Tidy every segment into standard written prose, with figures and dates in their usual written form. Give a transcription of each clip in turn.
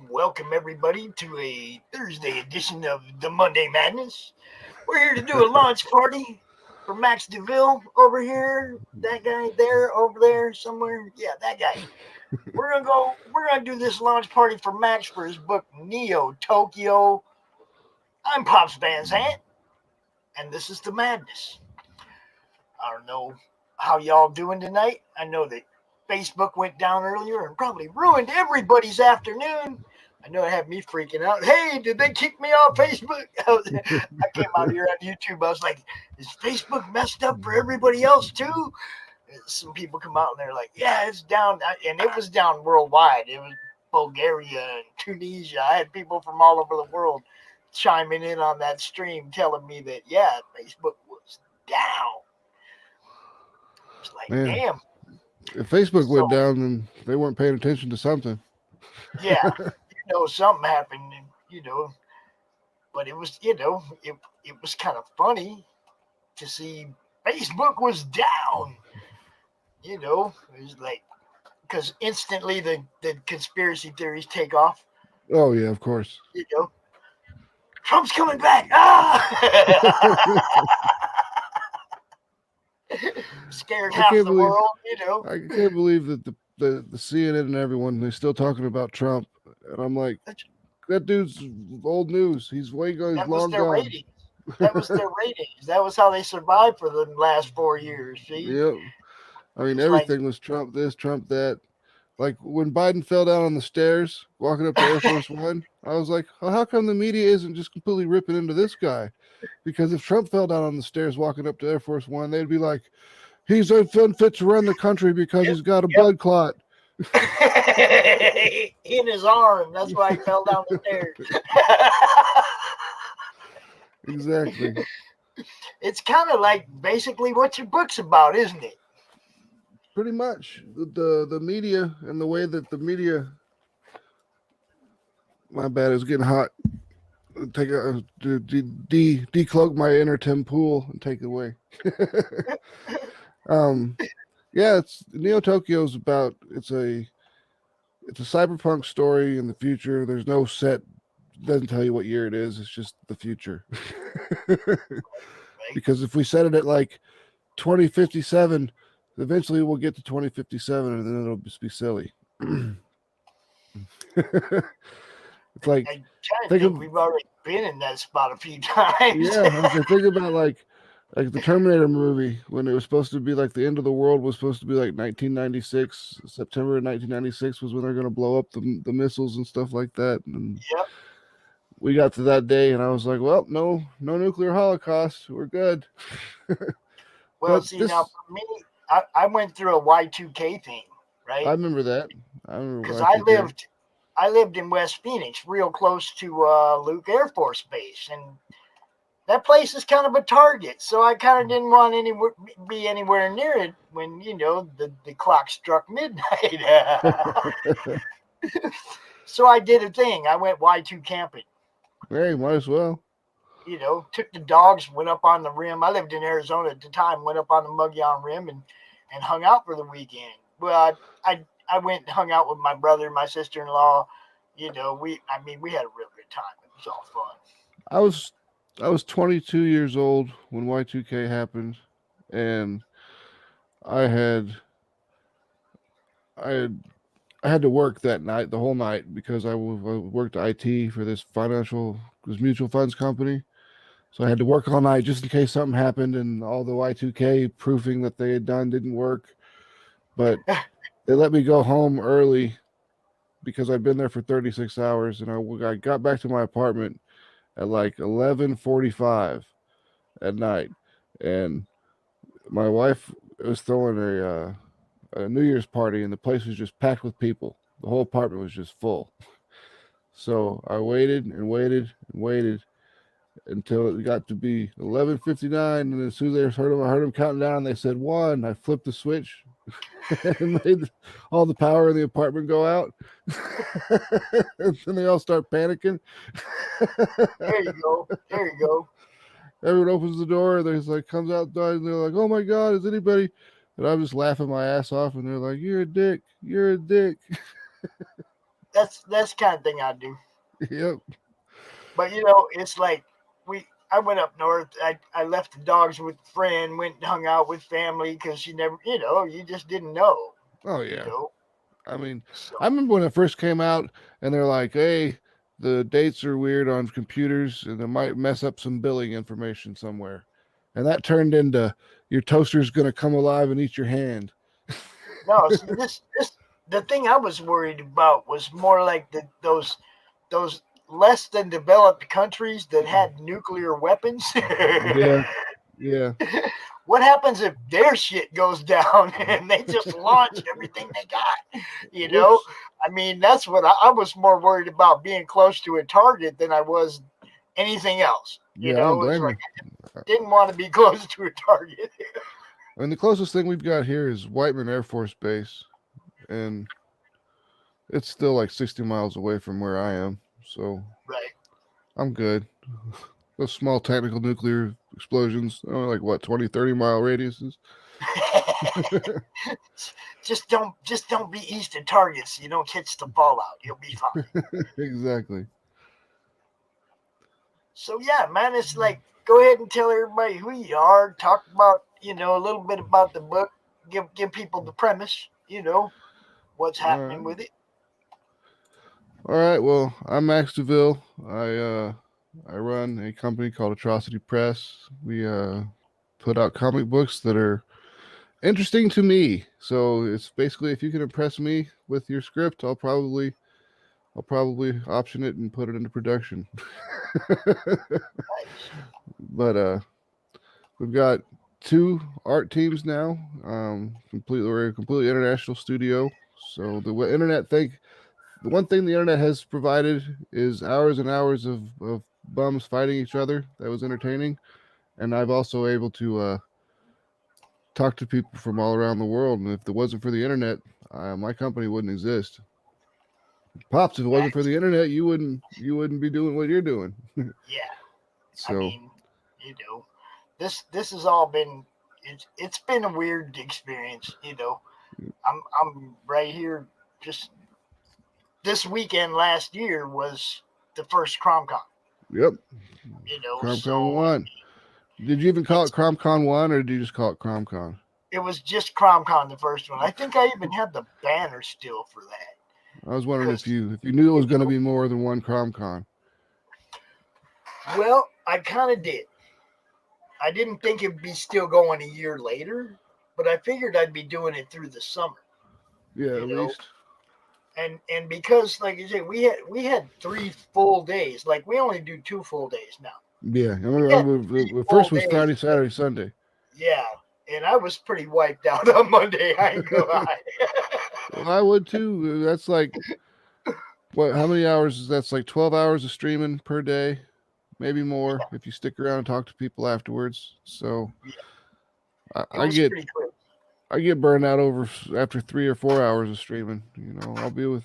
Welcome everybody to a Thursday edition of the Monday Madness. We're here to do a launch party for Max DeVille over here. That guy there, over there somewhere. Yeah, that guy. We're gonna do this launch party for Max for his book Neo Tokyo. I'm Pops Van Zant, and this is the Madness. I don't know how y'all doing tonight. I know that Facebook went down earlier and probably ruined everybody's afternoon. I know it had me freaking out. Hey, did they kick me off Facebook? I came out here on YouTube. I was like, is Facebook messed up for everybody else too? Some people come out and they're like, yeah, it's down. And it was down worldwide. It was Bulgaria and Tunisia. I had people from all over the world chiming in on that stream telling me that, yeah, Facebook was down. It's like, Man, damn. if Facebook went So, down, then they weren't paying attention to something. yeah, something happened, but it was kind of funny to see Facebook was down. It was like, because instantly the conspiracy theories take off. Oh yeah, of course. You know, Trump's coming back. Ah, scared I half can't the believe world. I can't believe that the CNN and everyone they're still talking about Trump, and I'm like, that dude's old news. He's That was long their gone. ratings. That was their ratings. That was how they survived for the last 4 years. See, Yep. I mean, it's like, everything was Trump this, Trump that. Like when Biden fell down on the stairs walking up to Air Force One, I was like, well, how come the media isn't just completely ripping into this guy? Because if Trump fell down on the stairs walking up to Air Force One, they'd be like, he's unfit to run the country because yep, he's got a yep. blood clot. In his arm. That's why he fell down the stairs. Exactly. It's kind of like basically what your book's about, isn't it? Pretty much the media and the way that the media. My bad, it's getting hot. Take decloak my inner Tim Pool and take it away. um, yeah, it's Neo Tokyo's about it's a cyberpunk story in the future. There's no set, doesn't tell you what year it is. It's just the future. Right? Because if we set it at like 2057, eventually we'll get to 2057, and then it'll just be silly. It's like I kind of think think of we've already been in that spot a few times. yeah. I was like, think about like the Terminator movie when it was supposed to be like the end of the world was supposed to be like 1996. September of 1996 was when they're going to blow up the missiles and stuff like that. And Yep. we got to that day, and I was like, well, no nuclear holocaust. We're good. Well, But see, now this, for me, I went through a Y2K thing, I right? remember that. I remember Because Y2K. I lived in West Phoenix, real close to Luke Air Force Base, and that place is kind of a target. So I kind of didn't want be anywhere near it when the clock struck midnight. So I did a thing. I went Y2 camping. Hey, might as well. Took the dogs, went up on the rim. I lived in Arizona at the time. Went up on the Mugyon Rim and hung out for the weekend. Well, I went and hung out with my brother, my sister-in-law. We had a real good time. It was all fun. I was I was 22 years old when Y2K happened, and I had I had I had to work that night, the whole night, because I worked IT for this mutual funds company. So I had to work all night just in case something happened, and all the Y2K proofing that they had done didn't work. But they let me go home early because I'd been there for 36 hours, and I got back to my apartment at like 11:45 at night, and my wife was throwing a New Year's party, and the place was just packed with people. The whole apartment was just full. So I waited and waited and waited until it got to be 11:59, and as soon as I heard them counting down. They said one. I flipped the switch and made all the power in the apartment go out, and then they all start panicking. There you go. There you go. Everyone opens the door. There's like comes outside, and they're like, "Oh my god, is anybody?" And I'm just laughing my ass off, and they're like, "You're a dick. You're a dick." that's the kind of thing I do. Yep. But it's like I went up north. I left the dogs with a friend, went and hung out with family because you never, you just didn't know, Oh you yeah. know. I mean, So I remember when it first came out, and they're like, "Hey, the dates are weird on computers, and it might mess up some billing information somewhere," and that turned into your toaster's gonna come alive and eat your hand. no, see this the thing I was worried about was more like those less than developed countries that had nuclear weapons. Yeah, yeah. What happens if their shit goes down and they just launch everything they got? You know, Whoops. I mean, that's what I was more worried about being close to a target than I was anything else. Yeah, I don't It's blame like you. I didn't want to be close to a target. I mean, the closest thing we've got here is Whiteman Air Force Base, and it's still like 60 miles away from where I am, so Right. I'm good. Those small tactical nuclear explosions, only like what, 20, 30 mile radiuses? just don't be east of targets. You don't catch the fallout. You'll be fine. Exactly. So yeah, man, it's like go ahead and tell everybody who you are. Talk about a little bit about the book. Give people the premise. What's All right. happening with it. All right. Well, I'm Max DeVille. I run a company called Atrocity Press. We put out comic books that are interesting to me. So it's basically if you can impress me with your script, I'll probably option it and put it into production. Nice. But we've got two art teams now. We're a completely international studio. So the one thing the internet has provided is hours and hours of bums fighting each other. That was entertaining, and I've also able to talk to people from all around the world. And if it wasn't for the internet, my company wouldn't exist. Pops, if it wasn't for That's the internet, you wouldn't be doing what you're doing. yeah. I So mean, you know, this has all been it's been a weird experience. I'm right here. Just this weekend last year was the first CromCon. yep, So CromCon one. Did you even call it's it CromCon one, or did you just call it CromCon? it was just CromCon the first one. I think I even have the banner still for that I was wondering if because you knew it you was going to be more than one CromCon. well, I kind of did. I didn't think it'd be still going a year later, but I figured I'd be doing it through the summer. Yeah, You at know, least. and because like you said, we had 3 full days. Like we only do 2 full days now. Yeah, I We remember, had three the full first was days. Friday, Saturday, Sunday. Yeah, and I was pretty wiped out on Monday. I ain't gonna lie. Well, I would too. That's like what? How many hours is that's like 12 hours of streaming per day, maybe more if you stick around and talk to people afterwards. So Yeah, I, it I was get pretty quick. I get burned out after 3 or 4 hours of streaming. I'll be with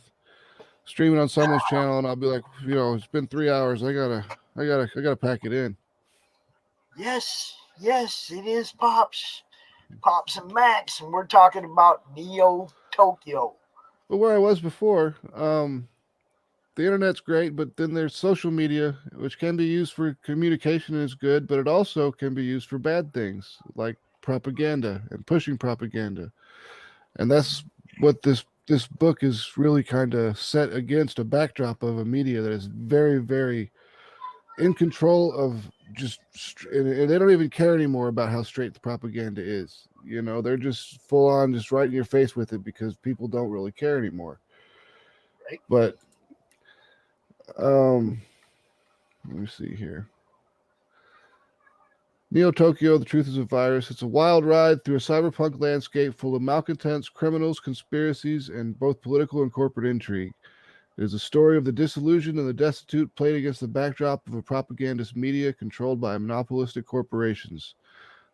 streaming on someone's channel and I'll be like, it's been 3 hours. I gotta pack it in. Yes, it is Pops and Max, and we're talking about Neo Tokyo. But where I was before, the internet's great, but then there's social media, which can be used for communication and is good, but it also can be used for bad things like propaganda and pushing propaganda. And that's what this book is really kind of set against a backdrop of a media that is very, very in control of and they don't even care anymore about how straight the propaganda is. They're just full on just right in your face with it because people don't really care anymore. Right? But um let me see here. Neo Tokyo, The Truth is a Virus. It's a wild ride through a cyberpunk landscape full of malcontents, criminals, conspiracies, and both political and corporate intrigue. It is a story of the disillusioned and the destitute played against the backdrop of a propagandist media controlled by monopolistic corporations.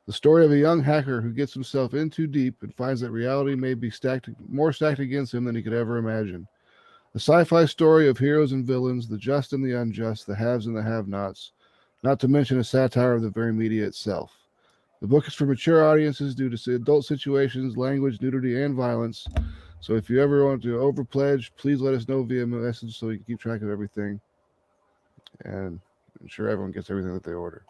The story of a young hacker who gets himself in too deep and finds that reality may be more stacked against him than he could ever imagine. A sci-fi story of heroes and villains, the just and the unjust, the haves and the have-nots, not to mention a satire of the very media itself. The book is for mature audiences due to adult situations, language, nudity, and violence. So if you ever want to overpledge, please let us know via message so we can keep track of everything and ensure everyone gets everything that they order.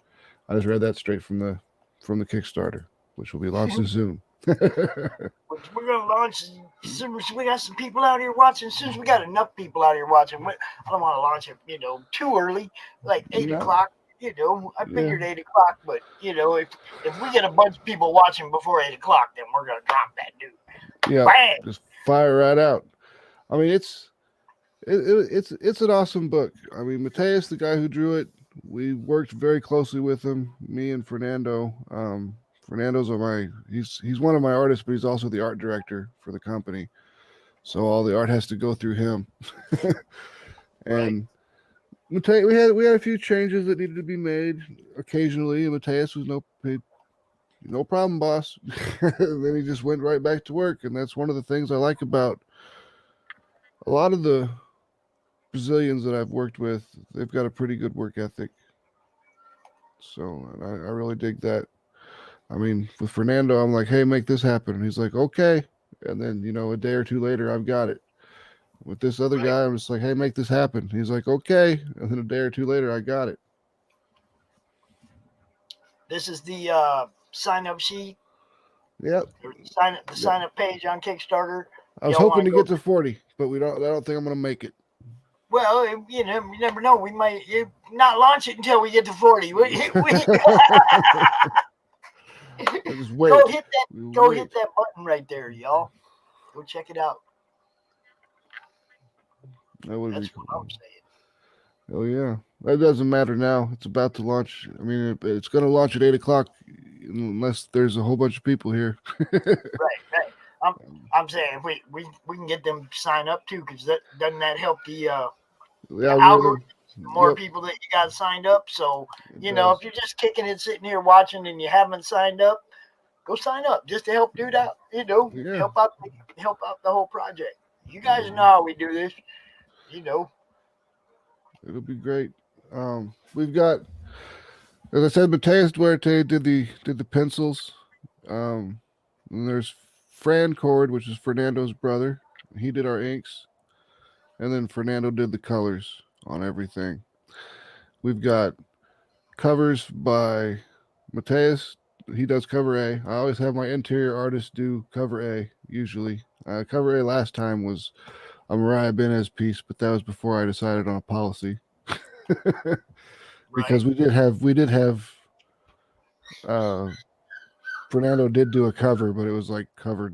I just read that straight from the Kickstarter, which will be launching soon. Which we're gonna launch as soon as we got some people out here watching. As soon as we got enough people out here watching, I don't want to launch it, too early, like 8 o'clock. I Yeah. figured 8 o'clock, but if we get a bunch of people watching before 8 o'clock, then we're gonna drop that dude. Yeah, Bang! just fire right out. I mean, it's an awesome book. I mean, Mateus, the guy who drew it, we worked very closely with him. Me and Fernando. Fernando's he's one of my artists, but he's also the art director for the company. So all the art has to go through him. And Mateus, we had a few changes that needed to be made occasionally. And Mateus was no problem, boss. And then he just went right back to work, and that's one of the things I like about a lot of the Brazilians that I've worked with. They've got a pretty good work ethic, so I really dig that. I mean, with Fernando, I'm like, hey, make this happen, and he's like, okay, and then a day or two later, I've got it. With this other guy, I'm just like, hey, make this happen. He's like, okay, and then a day or two later, I got it. This is the sign up sheet. Yep. The sign up page on Kickstarter. I was hoping to get to 40, but I don't think I'm gonna make it. Well, you never know. We might not launch it until we get to 40. Just wait. Go hit that button right there, y'all. Go check it out. That would That's be cool. what I'm saying. Oh yeah, that doesn't matter now. It's about to launch. I mean, it's going to launch at 8 o'clock, unless there's a whole bunch of people here. Right. I'm saying if we can get them to sign up too, because doesn't that help the algorithm? The more people that you got signed up. So if you're just kicking it, sitting here watching, and you haven't signed up, go sign up just to help dude out. Help out the whole project. You guys know how we do this. It'll be great. We've got, as I said, Mateus Duarte did the pencils. And there's Fran Cord, which is Fernando's brother. He did our inks, and then Fernando did the colors on everything. We've got covers by Mateus. He does cover A. I always have my interior artist do cover A, usually. Cover A last time was a Mariah Benez piece, but that was before I decided on a policy. Because we did have Fernando did do a cover, but it was like cover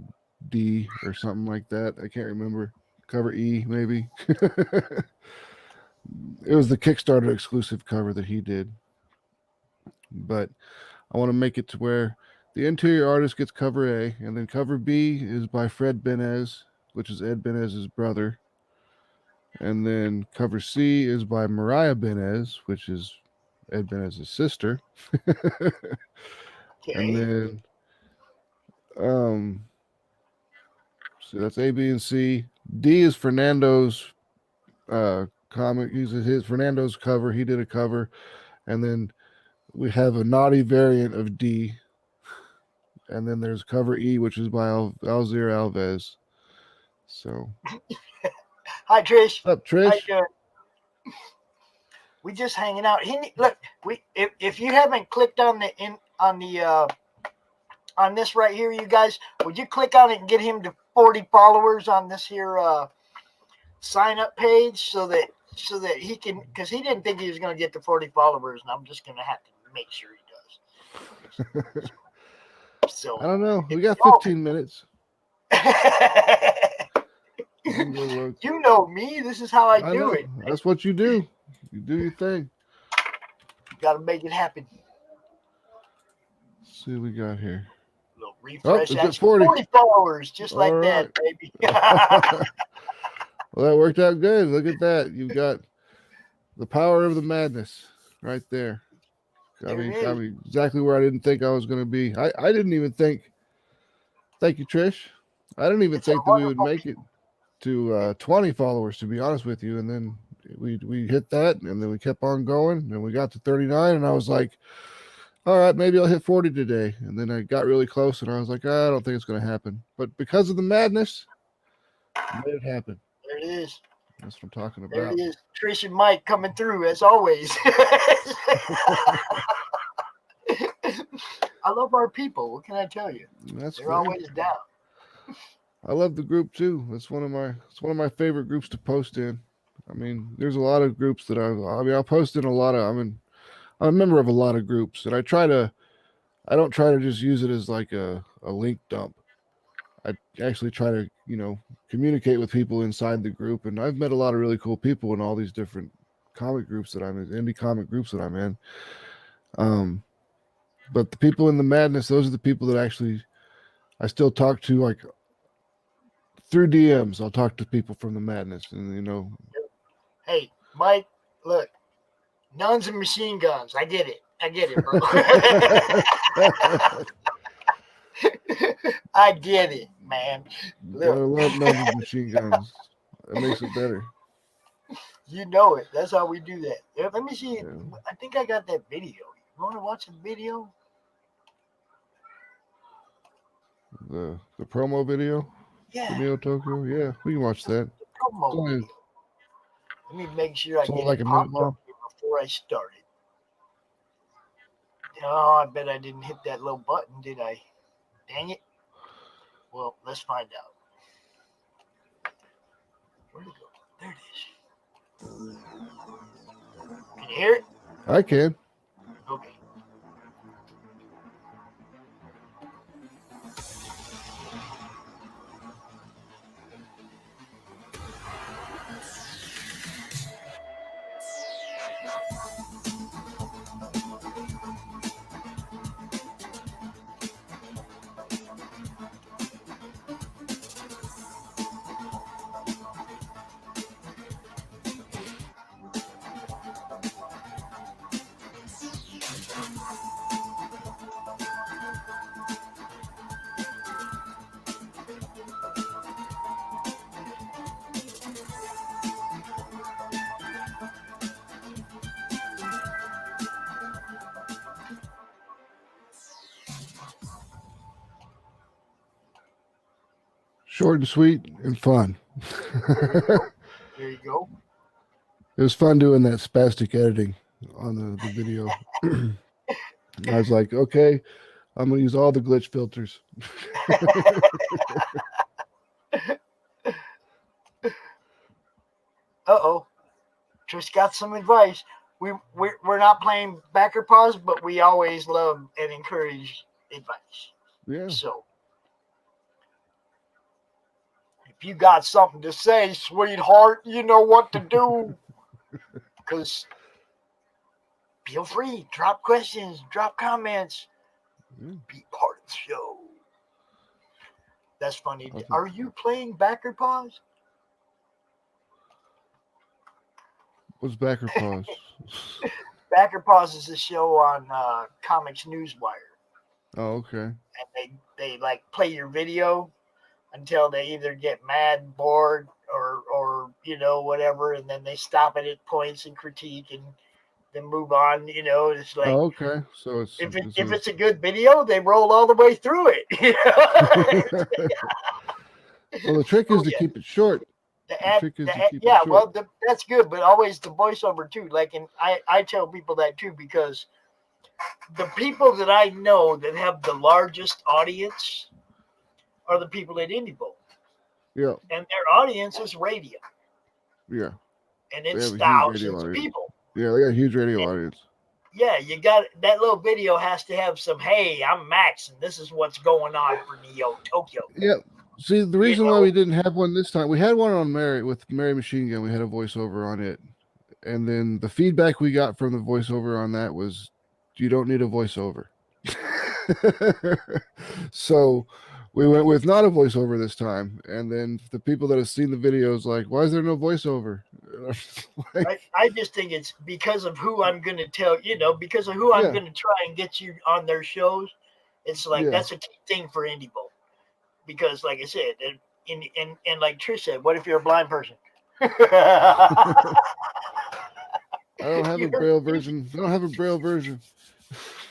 D or something like that. I can't remember. Cover E, maybe. It was the Kickstarter exclusive cover that he did. But I want to make it to where the interior artist gets cover A, and then cover B is by Fred Benez, which is Ed Benez's brother. And then cover C is by Mariah Benez, which is Ed Benez's sister. Okay. And then so that's A, B, and C. D is Fernando's comic. He's his Fernando's cover. He did a cover. And then we have a naughty variant of D. And then there's cover E, which is by Alzir Alves. So hi Trish. What's up, Trish? How you doing? We just hanging out. Look, if you haven't clicked on this right here, you guys, would you click on it and get him to 40 followers on this here sign up page so that he can, because he didn't think he was going to get to 40 followers, and I'm just going to have to make sure he does. So I don't know. We got 15 minutes. You know me. This is how I do it. That's what you do. You do your thing. You got to make it happen. Let's see what we got here. A little refresh. It's at 40. 40 followers, just like that, baby. Well, that worked out good. Look at that. You've got the power of the madness right there. Got me exactly where I didn't think I was going to be. I didn't even think. Thank you, Trish. I didn't even think that we would make it to 20 followers, to be honest with you. And then we hit that, and then we kept on going, and we got to 39, and I was like, all right, maybe I'll hit 40 today. And then I got really close, and I was like, I don't think it's going to happen. But because of the madness, Made it happen. There it is. That's what I'm talking There about. it is. Trish and Mike coming through as always. I love our people. What can I tell you? That's They're great. always down. I love the group too. It's one of my favorite groups to post in. I mean, there's a lot of groups that I'll post in a lot of. I'm a member of a lot of groups, and I don't try to just use it as like a link dump. I actually try to communicate with people inside the group, and I've met a lot of really cool people in all these different comic groups that I'm in, indie comic groups that I'm in. Um, but the people in the madness, those are the people that actually I still talk to, like through DMs. I'll talk to people from the madness, and Hey, Mike, look, nuns and machine guns. I get it. I get it, bro. I get it, man. gotta Look, love nuns with machine guns. It makes it better. you know it. That's how we do that. Yeah, let me see. Yeah. I think I got that video. You want to watch the video? The promo video for Yeah, Neo Tokyo. Yeah, we can watch that. the promo Only, video. Let me make sure I it's only get like it a minute popped up long. here before I start it. Oh, I bet I didn't hit that little button, did I? Dang it. Well, let's find out. Where'd it go? There it is. Can you hear it? I can. Okay. Short and sweet and fun. There you go. There you go. It was fun doing that spastic editing on the video. I was like, okay, I'm gonna use all the glitch filters. Uh-oh. Just got some advice. We're not playing backer pause, but we always love and encourage advice. Yeah. So if you got something to say, sweetheart, you know what to do. Because feel free, drop questions, drop comments, Yeah. be part of the show. That's funny. Okay. Are you playing backer pause? What's backer pause? Backer pause is a show on Comics Newswire, Oh, okay. and they like play your video until they either get mad, bored, or whatever, and then they stop it at points and critique and then move on. It's like Oh, okay. So it's if it's a good video, they roll all the way through it. well, the trick is Oh to yeah, keep it short. the Trick is the to ad, keep it yeah. short. Well, that's good, but always the voiceover too. Like, and I tell people that too because the people that I know that have the largest audience are the people at Indie Bowl, Yeah, and their audience is radio, yeah. and They it's have a huge radio thousands of audience. people. Yeah, they got a huge radio audience. Yeah, you got that little video has to have some. Hey, I'm Max, and this is what's going on for Neo Tokyo. Yeah. See, the You reason why know, we didn't have one this time, we had one on Mary Machine Gun. We had a voiceover on it, and then the feedback we got from the voiceover on that was, you don't need a voiceover. So we went with not a voiceover this time, and then the people that have seen the videos like, why is there no voiceover? I just think it's because of who I'm going to tell. Because of who I'm Yeah, going to try and get you on their shows. It's like yeah. that's a key thing for Indie Bowl. Because, like I said, and like Trish said, what if you're a blind person? I don't have You a heard braille me? version. I don't have a braille version.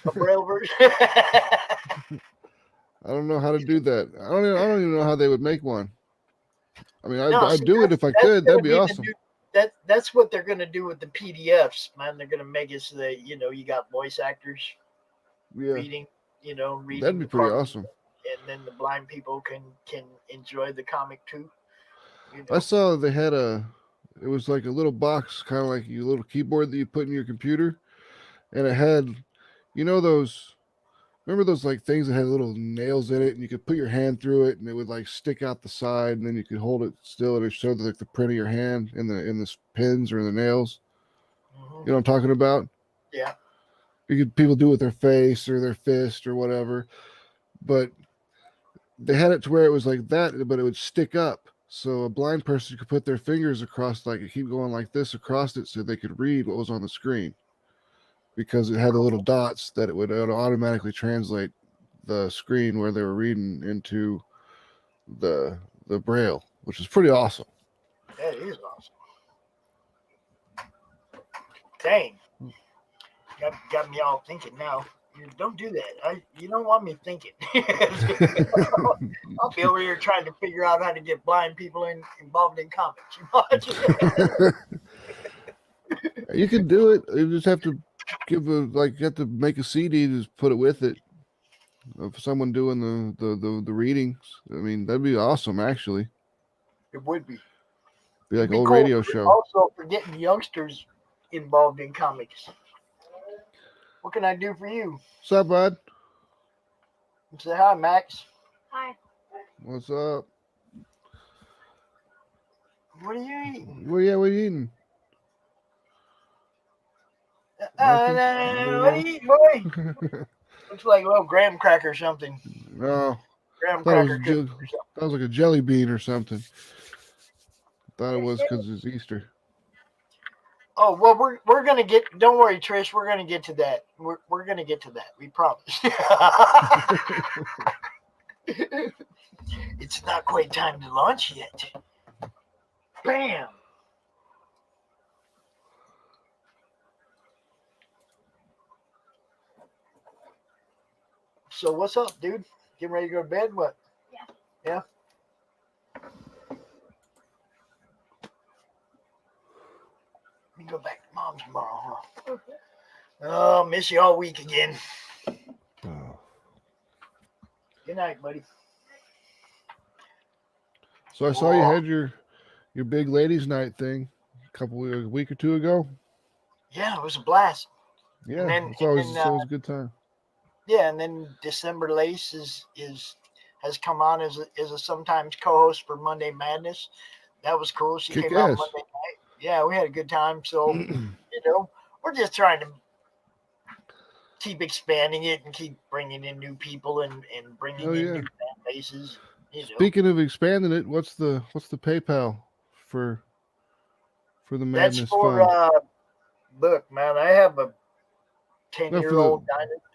A braille version. I don't know how to do that. I don't even know how they would make one. I mean, No, I'd see, do it if I that's could. gonna That'd be be the awesome. new. That's what they're gonna do with the PDFs, man. They're gonna make it so that you got voice actors Yeah, reading, that'd reading be the pretty part, awesome. and then the blind people can enjoy the comic too. You I know. saw they had it was like a little box, kind of like a little keyboard that you put in your computer, and it had, those. Remember those like things that had little nails in it, and you could put your hand through it, and it would like stick out the side, and then you could hold it still, and it showed like the print of your hand in the pins or the nails. Hmm. You know what I'm talking about? Yeah. People do it with their face or their fist or whatever, but they had it to where it was like that, but it would stick up. So a blind person could put their fingers across, like keep going like this across it, so they could read what was on the screen because it had the little dots that it would automatically translate the screen where they were reading into the braille, which is pretty awesome. That is awesome. Dang, got me all thinking now. Don't do that. You don't want me thinking. I'll be over here trying to figure out how to get blind people involved in comics. You can do it. You just have to you have to make a CD to put it with it of someone doing the readings. I mean, that'd be awesome. Actually, It would be. be like It'd an be old cool. radio show. Also, for getting youngsters involved in comics. What can I do for you? What's up, bud? Say hi, Max. Hi. What's up? What are you eating? What are you eating? What Nothing. are you eating, boy? Looks like a little graham cracker or something. No, Graham thought it was cracker cookies or something. that was like a jelly bean or something. Thought it was because it's Easter. Oh well, we're gonna get. Don't worry, Trish. We're gonna get to that. We're gonna get to that. We promise. It's not quite time to launch yet. Bam. So what's up, dude? Getting ready to go to bed? What? Yeah. Yeah. We go back to mom's tomorrow, huh? Oh, miss you all week again. Oh. Good night, buddy. So I saw you had your big ladies' night thing a week or two ago. Yeah, it was a blast. Yeah, then- it's always and it's then, always a good time. Yeah, and then December Lace has come on as a sometimes co-host for Monday Madness. That was cool. She Kick came out ass. Monday night. Yeah, we had a good time. So we're just trying to keep expanding it and keep bringing in new people and bringing Oh, in yeah. new fan bases. Speaking of expanding it, what's the PayPal for the That's Madness for Fund? look, man. I have a No, 10-year-old.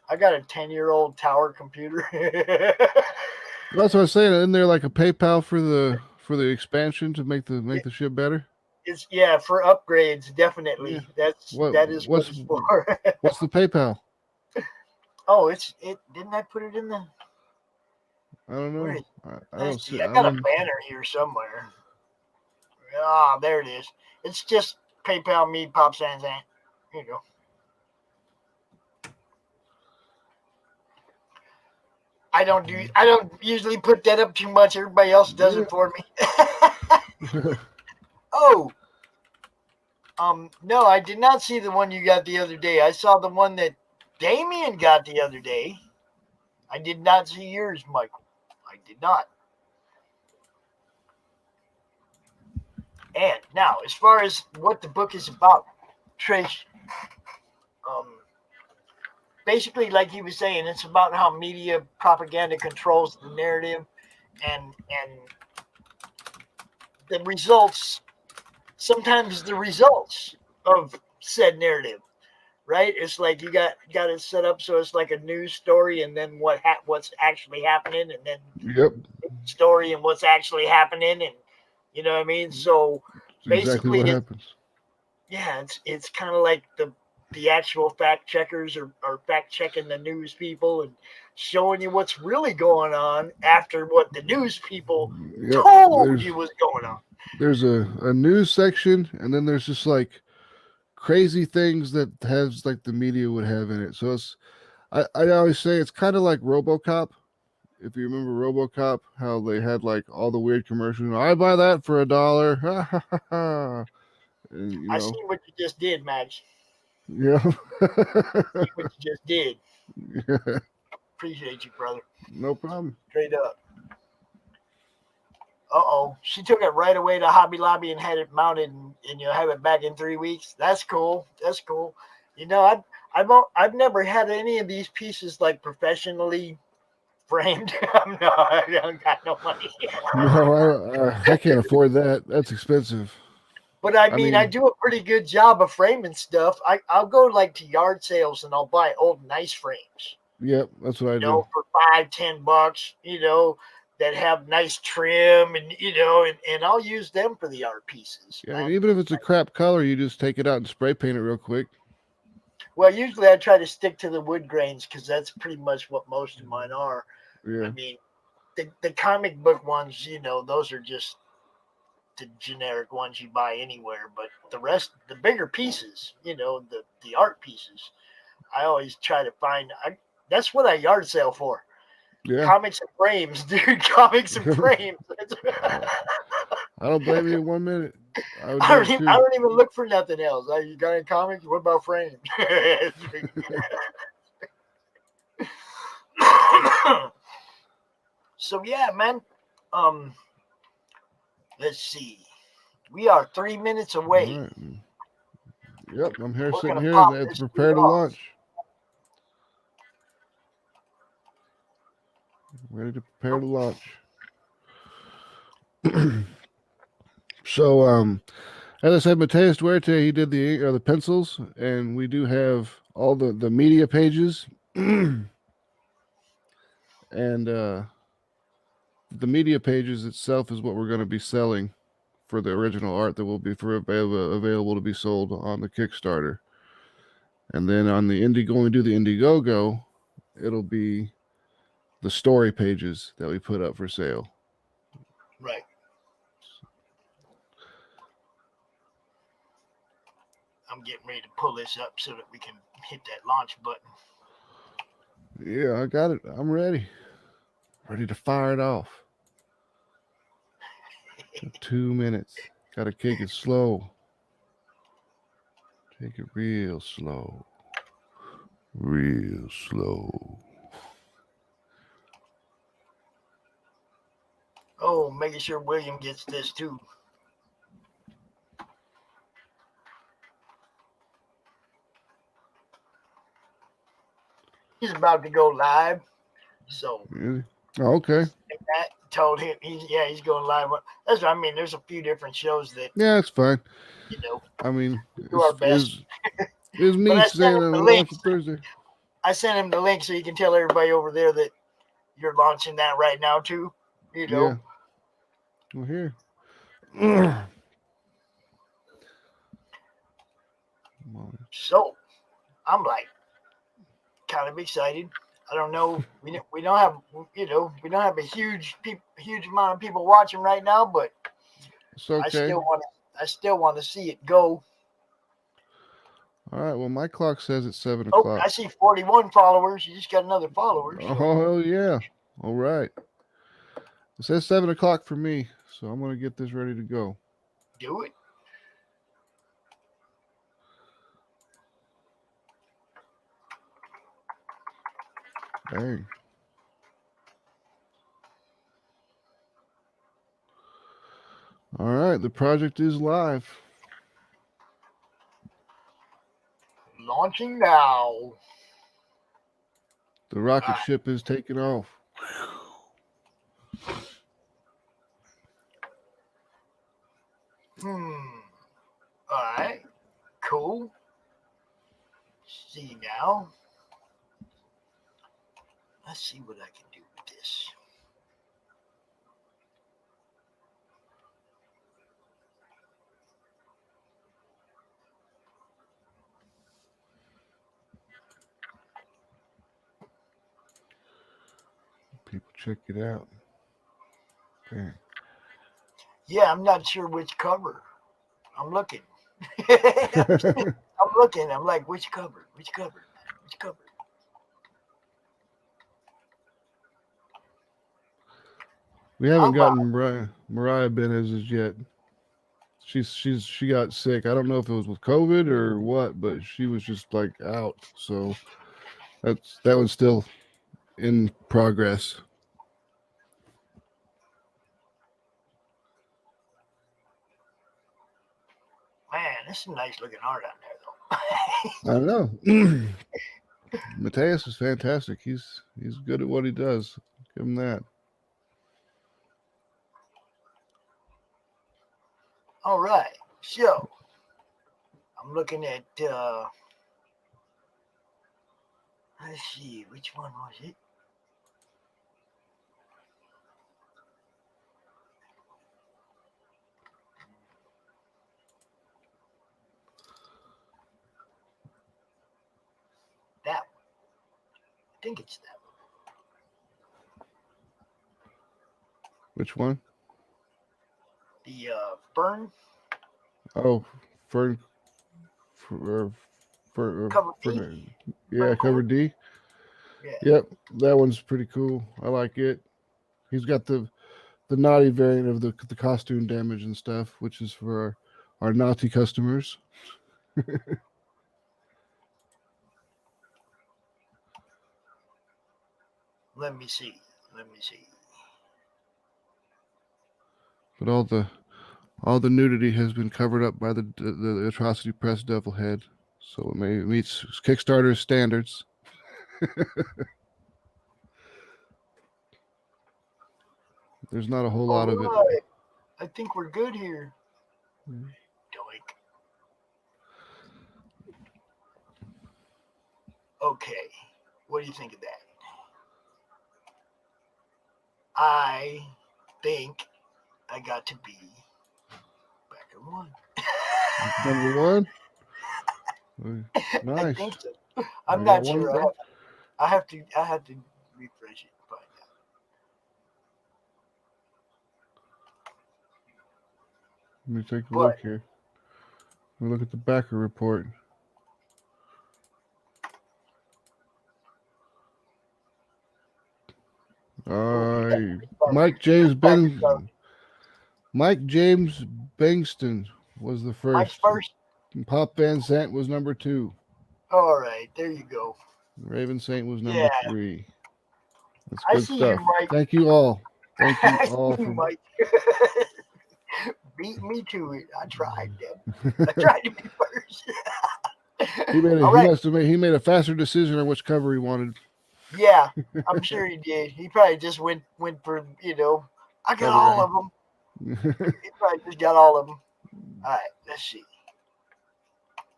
I got a 10-year-old tower computer. That's what I was saying. Isn't there like a PayPal for the expansion to make the ship better? It's for upgrades, definitely. Yeah. That is what it's for. What's the PayPal? Oh, it didn't I put it in the I don't where know. is I don't let's see. see. I I got a mean, banner here somewhere. Ah, there it is. It's just PayPal me Pop Sanzan. Here you go. I don't usually put that up too much. Everybody else does it for me. Oh. No, I did not see the one you got the other day. I saw the one that Damien got the other day. I did not see yours, Michael. I did not. And now, as far as what the book is about, Trish, basically, like he was saying, it's about how media propaganda controls the narrative and the results, sometimes the results of said narrative, right? It's like you got it set up so it's like a news story and then what's actually happening and then yep. story and what's actually happening and you know what I mean? So That's exactly basically what happens. yeah, it's kind of like the the actual fact checkers are fact checking the news people and showing you what's really going on after what the news people Yep. told you was going on. There's a news section, and then there's just like crazy things that has like the media would have in it. So I always say it's kind of like RoboCop. If you remember RoboCop, how they had like all the weird commercials. I buy that for $1. Ha ha ha ha. And I see what you just did, Max. yeah. See what you just did. Appreciate you, brother. No problem. Straight up. Uh-oh. She took it right away to Hobby Lobby and had it mounted and you'll have it back in 3 weeks. That's cool. That's cool. You know, I've never had any of these pieces like professionally framed. No, I don't got no money. No, I can't afford that. That's expensive. But I I mean, I mean, do a pretty good job of framing stuff. I'll go like to yard sales and I'll buy old nice frames, yep, that's what I do. for $5-10, that have nice trim and and I'll use them for the art pieces. Yeah, and even if it's a crap color, you just take it out and spray paint it real quick. Well, usually I try to stick to the wood grains because that's pretty much what most of mine are. I Yeah. mean, the comic book ones, those are just the generic ones you buy anywhere. But the rest, the bigger pieces, the art pieces, I always try to find. That's what I yard sale for. Yeah. Comics and frames, dude. Comics and frames. I don't blame you 1 minute. I would I do don't it even. I too. don't even look for nothing else. You got any comics? What about frames? So yeah, man. Um, let's see. We are 3 minutes All away. right. Yep, I'm here We're sitting gonna here pop to this prepare dude to off. launch. Ready to prepare to launch. So, as I said, Mateus Duarte, he did the pencils, and we do have all the media pages, and the media pages itself is what we're going to be selling for the original art that will be available to be sold on the Kickstarter. And then on the when we do the Indiegogo, it'll be the story pages that we put up for sale. Right. I'm getting ready to pull this up so that we can hit that launch button. Yeah, I got it. I'm ready. Ready to fire it off. 2 minutes. Gotta take it slow. Take it real slow. Real slow. Oh, making sure William gets this too. He's about to go live, so Really? Oh, okay. that told him he's going live. That's what I mean. There's a few different shows that Yeah, it's fine. you know I mean, we do our best. is But me I sent saying him I'm the launching links. Thursday. I sent him the link so you can tell everybody over there that you're launching that right now too. Yeah. Well, here. Come on. So I'm like kind of excited. I don't know. We don't have a huge amount of people watching right now, but It's okay. I still want to see it go. All right. Well, my clock says it's 7 Oh, o'clock. I see 41 followers. You just got another follower. Oh, So hell yeah. All right. It says 7 o'clock for me, so I'm going to get this ready to go. do it. Dang. All right. The project is live. Launching now. The rocket Right. ship is taking off. All right. Cool. See now. Let's see what I can do with this. people check it out. Okay. Yeah, I'm not sure which cover. I'm looking. I'm looking. I'm like, which cover? Which cover? Which cover? We haven't I'm gotten Mariah Benez's yet. She got sick. I don't know if it was with COVID or what, but she was just like out. So that one's still in progress. man. This is nice looking art on there, I don't know. Mateus is fantastic. He's good at what he does. Give him that. though. All right. So I'm looking at. Let's see, which one was it? That one. I think it's that one. Which one? The Fern Oh, Fern. For, cover B. yeah, Fern cover cover. D. Yeah. Yep, that one's pretty cool. I like it. He's got the naughty variant of the costume damage and stuff, which is for our naughty customers. Let me see. Let me see. But all the nudity has been covered up by the atrocity press devil head, so it meets Kickstarter standards. There's not a whole All lot of it. right. I think we're good here. Mm. Doink. Okay. What do you think of that? I think I got to be back at one. Number one. I Nice. think so. I'm We got not one sure. back. I have to. I have to refresh it and find out. Let me take a look But here. Let me look at the backer report. oh, we got Uh, backer, Mike James backer cover. Ben Mike James Bengston was the Mike's first. first. Pop Van Sant was number two. All right, there you go. Raven Saint was number Yeah, three. That's I good see you, stuff. Mike. Thank you all. Thank you I see all you, for. Mike. Beat me to it. I tried, Deb. I tried to be first. All He right. must have made he made a faster decision on which cover he wanted. Yeah, I'm sure he did. He probably just went for I got Cover all A. of them. He probably just got all of them. All right, let's see.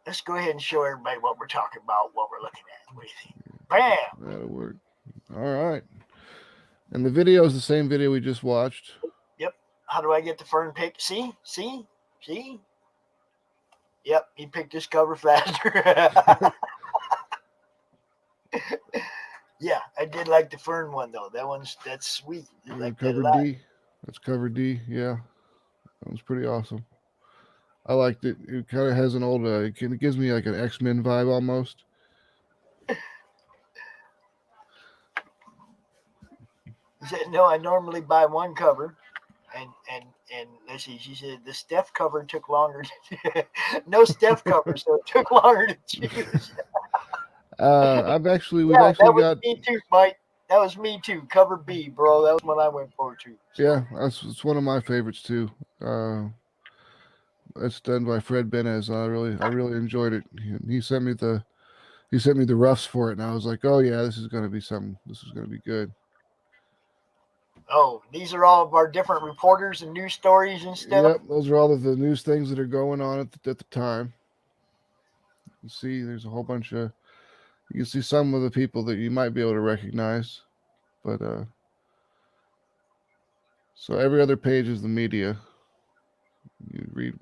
Let's go ahead and show everybody what we're talking about, what we're looking at. What do you think? Bam! That'll work. All right. And the video is the same video we just watched. Yep. How do I get the fern pick? See? Yep, he picked his cover faster. Yeah, I did like the fern one though. That's sweet. I like that a Cover lot. D. That's cover D. Yeah, that was pretty awesome. I liked it. It kind of has an old. It gives me like an X-Men vibe almost. He said, "No, I normally buy one cover." And let's see, she said the Steph cover took longer. No Steph cover, so it took longer to choose. We've Yeah, actually that was got. me too, Mike. That was me too. Cover B, bro. That was what I went for too. Yeah, So it's one of my favorites too. It's done by Fred Benez. I really enjoyed it. He sent me the roughs for it, and I was like, oh yeah, this is gonna be something. This is gonna be good. oh, these are all of our different reporters and news stories and stuff. Yep, those are all of the news things that are going on at the time. You see, there's a whole bunch of. You can see some of the people that you might be able to recognize, but so every other page is the media. You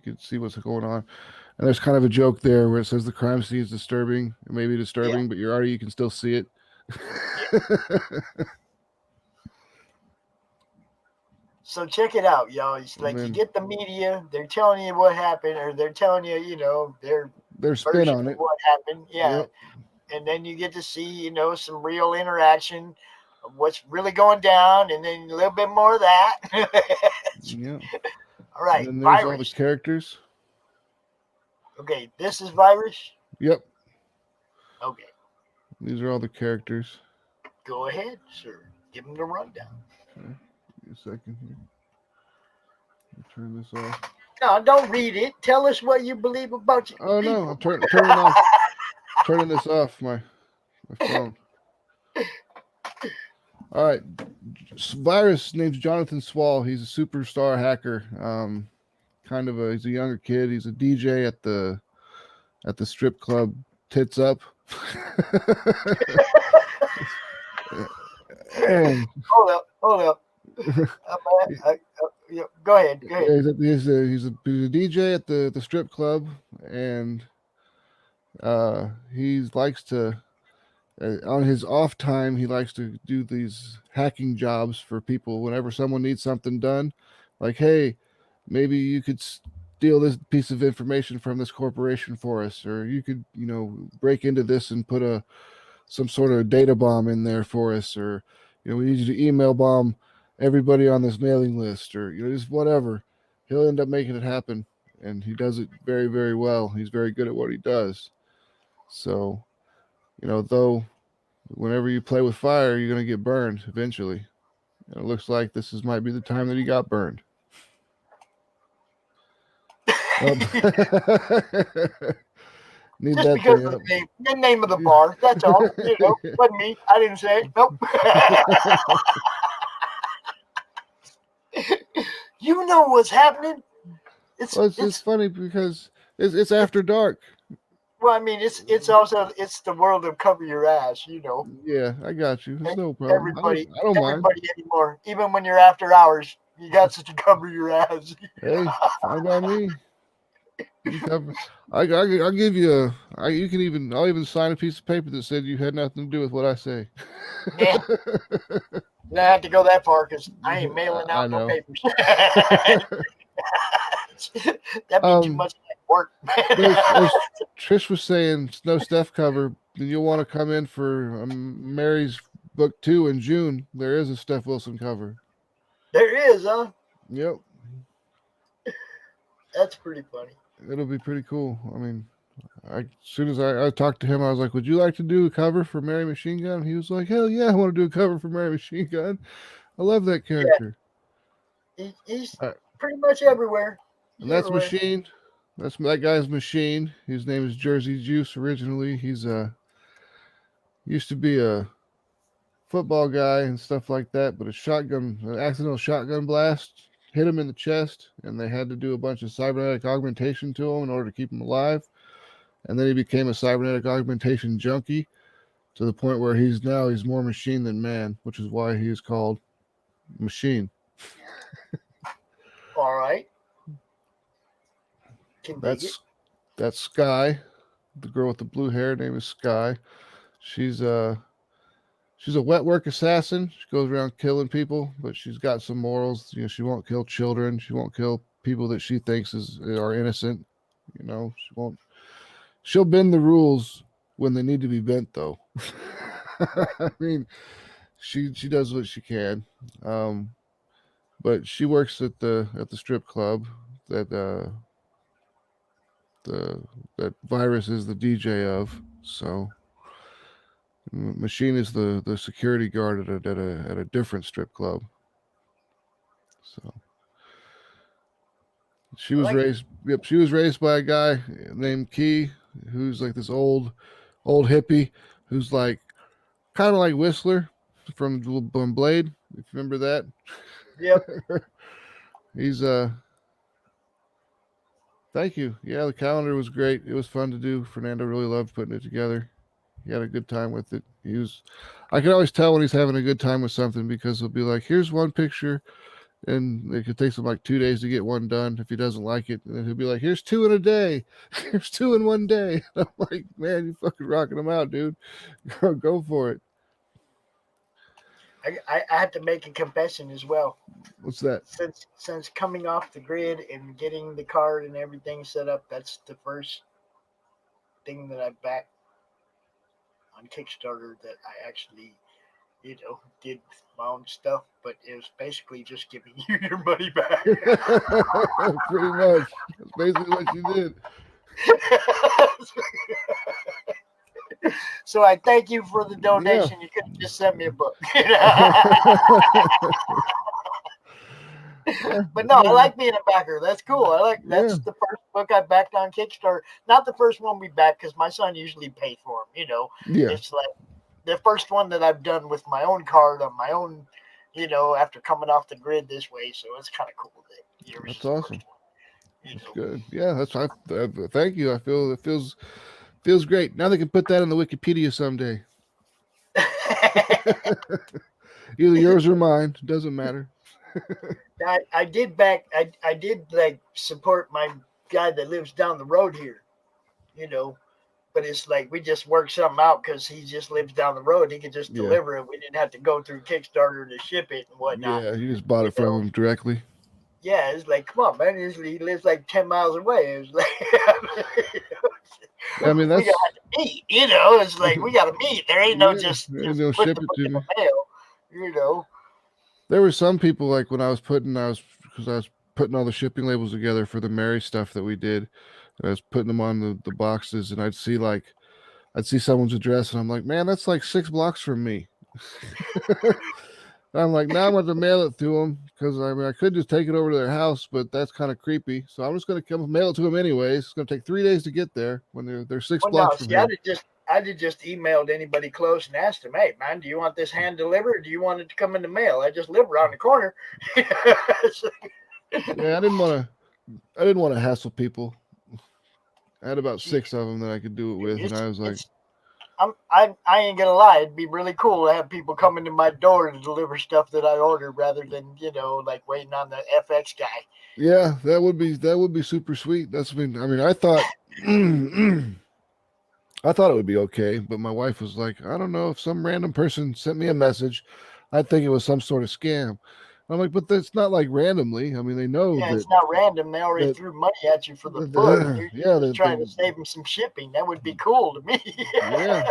can see what's going on, and there's kind of a joke there where it says the crime scene is disturbing. It may be Yeah, disturbing, but you can still see it. yeah. So check it out, y'all. It's and like you then get the media, they're telling you what happened, or they're telling you, their their spin version on of it. what happened. Yeah. Yep. And then you get to see, some real interaction of what's really going down, and then a little bit more of that. Yep. All And right, then there's all the virus. characters. Okay, this is virus. Yep. Okay, These are all the characters. go ahead, sir. Give them the rundown. Okay. Give me a second here. Turn this off. No, don't read it. Tell us what you believe about your Oh no, people. I'm turning off. Turning this off my phone. All right, virus name's Jonathan Swall. He's a superstar hacker. He's a younger kid. He's a DJ at the strip club Tits Up. And Hold up. Go ahead. Go ahead. yeah, he's a DJ at the strip club, and he likes to on his off time he likes to do these hacking jobs for people whenever someone needs something done, like, hey, maybe you could steal this piece of information from this corporation for us, or you could break into this and put some sort of data bomb in there for us, or we need you to email bomb everybody on this mailing list, or just whatever. He'll end up making it happen, and he does it very, very well. He's very good at what he does. So though whenever you play with fire, you're going to get burned eventually. And it looks like might be the time that he got burned. Um, Need Just that because thing of up. the name of the bar. That's all. Wasn't me. I didn't say it. Nope. You know what's happening? It's Well, it's it's funny because it's after dark. well, I mean, it's also it's the world of cover your ass. Yeah, I got you. It's E- no problem. Everybody, I don't mind. everybody anymore. Even when you're after hours, you got to cover your ass. Hey, fine by me. You cover. I'll give you you can even. I'll even sign a piece of paper that said you had nothing to do with what I say. Nah, I have to go that far because I ain't mailing I out no know. papers. That'd be too um, much work. but as Trish was saying, Snow Steph cover, then you'll want to come in for Mary's book 2 in June. There is a Steph Wilson cover. There is, huh? Yep, That's pretty funny. it'll be pretty cool. I mean, as soon as I talked to him, I was like, "Would you like to do a cover for Mary Machine Gun?" He was like, "Hell yeah, I want to do a cover for Mary Machine Gun. I love that Yeah, character." he's Uh, pretty much everywhere. and He's that's everywhere. Machine. That's that guy's Machine. His name is Jersey Juice originally. He's used to be a football guy and stuff like that, but an accidental shotgun blast hit him in the chest, and they had to do a bunch of cybernetic augmentation to him in order to keep him alive. And then he became a cybernetic augmentation junkie to the point where he's more machine than man, which is why he is called Machine. All right. Can dig it. That's Sky, the girl with the blue hair. Her name is Sky. She's a she's a wet work assassin. She goes around killing people, but she's got some morals. She won't kill children. She won't kill people that she thinks are innocent. She won't. She'll bend the rules when they need to be bent, though. Right. I mean, she does what she can. Um, but she works at the strip club that the that virus is the DJ of. So Machine is the security guard at a different strip club. So she I was like it. raised. Yep, she was raised by a guy named Key, who's like this old hippie, who's like kind of like Whistler from Blade. If you remember that, Yep. he's Thank you. Yeah, the calendar was great. It was fun to do. Fernando really loved putting it together. He had a good time with it. I can always tell when he's having a good time with something because he'll be like, here's one picture, and it could take him like 2 days to get one done if he doesn't like it. And then he'll be like, here's two in a day. Here's two in one day. I'm like, man, you fucking rocking them out, dude. Go for it. I have to make a confession as well. What's that? Since coming off the grid and getting the card and everything set up, that's the first thing that I backed on Kickstarter that I actually, did my own stuff. But it was basically just giving you your money back. Pretty much. That's basically what you did. So I thank you for the Yeah. donation. You could have just sent me a book. Yeah. But no, I like being a backer. That's cool. Yeah. That's the first book I backed on Kickstarter. Not the first one we backed because my son usually paid for them. Yeah. It's like the first one that I've done with my own card on my own. After coming off the grid this way, so it's kind of cool that yours That's is the awesome. first one. That's good. Yeah, thank you. I feel it feels great. Now they can put that in the Wikipedia someday. Either yours or mine. Doesn't matter. I did I did like support my guy that lives down the road here. You know, but it's like we just worked something out because he just lives down the road. He could just Yeah. deliver it. We didn't have to go through Kickstarter to ship it and whatnot. Yeah, you just bought You it from know, him directly. yeah, it's like, come on, man. He lives like 10 miles away. It was like I mean, we that's gotta have to meet. It's like we gotta meet. There ain't no yeah. just They'll put ship the it book to in me. the mail. You know, There were some people like when because I was putting all the shipping labels together for the Mary stuff that we did. And I was putting them on the boxes, and I'd see someone's address, and I'm like, man, that's like 6 blocks from me. I'm like, now I'm going to mail it to them because I mean, I could just take it over to their house, but that's kind of creepy. So I'm just going to come mail it to them anyways. It's going to take 3 days to get there when they're six well, no, blocks from see, here. I'd have just emailed anybody close and asked them, hey, man, do you want this hand delivered or do you want it to come in the mail? I just live around the corner. Yeah, I didn't want to hassle people. I had about 6 of them that I could do it with, and I was like, it's I ain't gonna lie, it'd be really cool to have people come into my door to deliver stuff that I ordered rather than like waiting on the FX guy. yeah, that would be super sweet. I mean, I thought I thought it would be okay, but my wife was like, I don't know if some random person sent me a message, I'd think it was some sort of scam. I'm like, but that's not like randomly. I mean, they know Yeah, it's not random. They already that through money at you for the book. You're yeah, just trying to save them some shipping. That would be cool to me. yeah,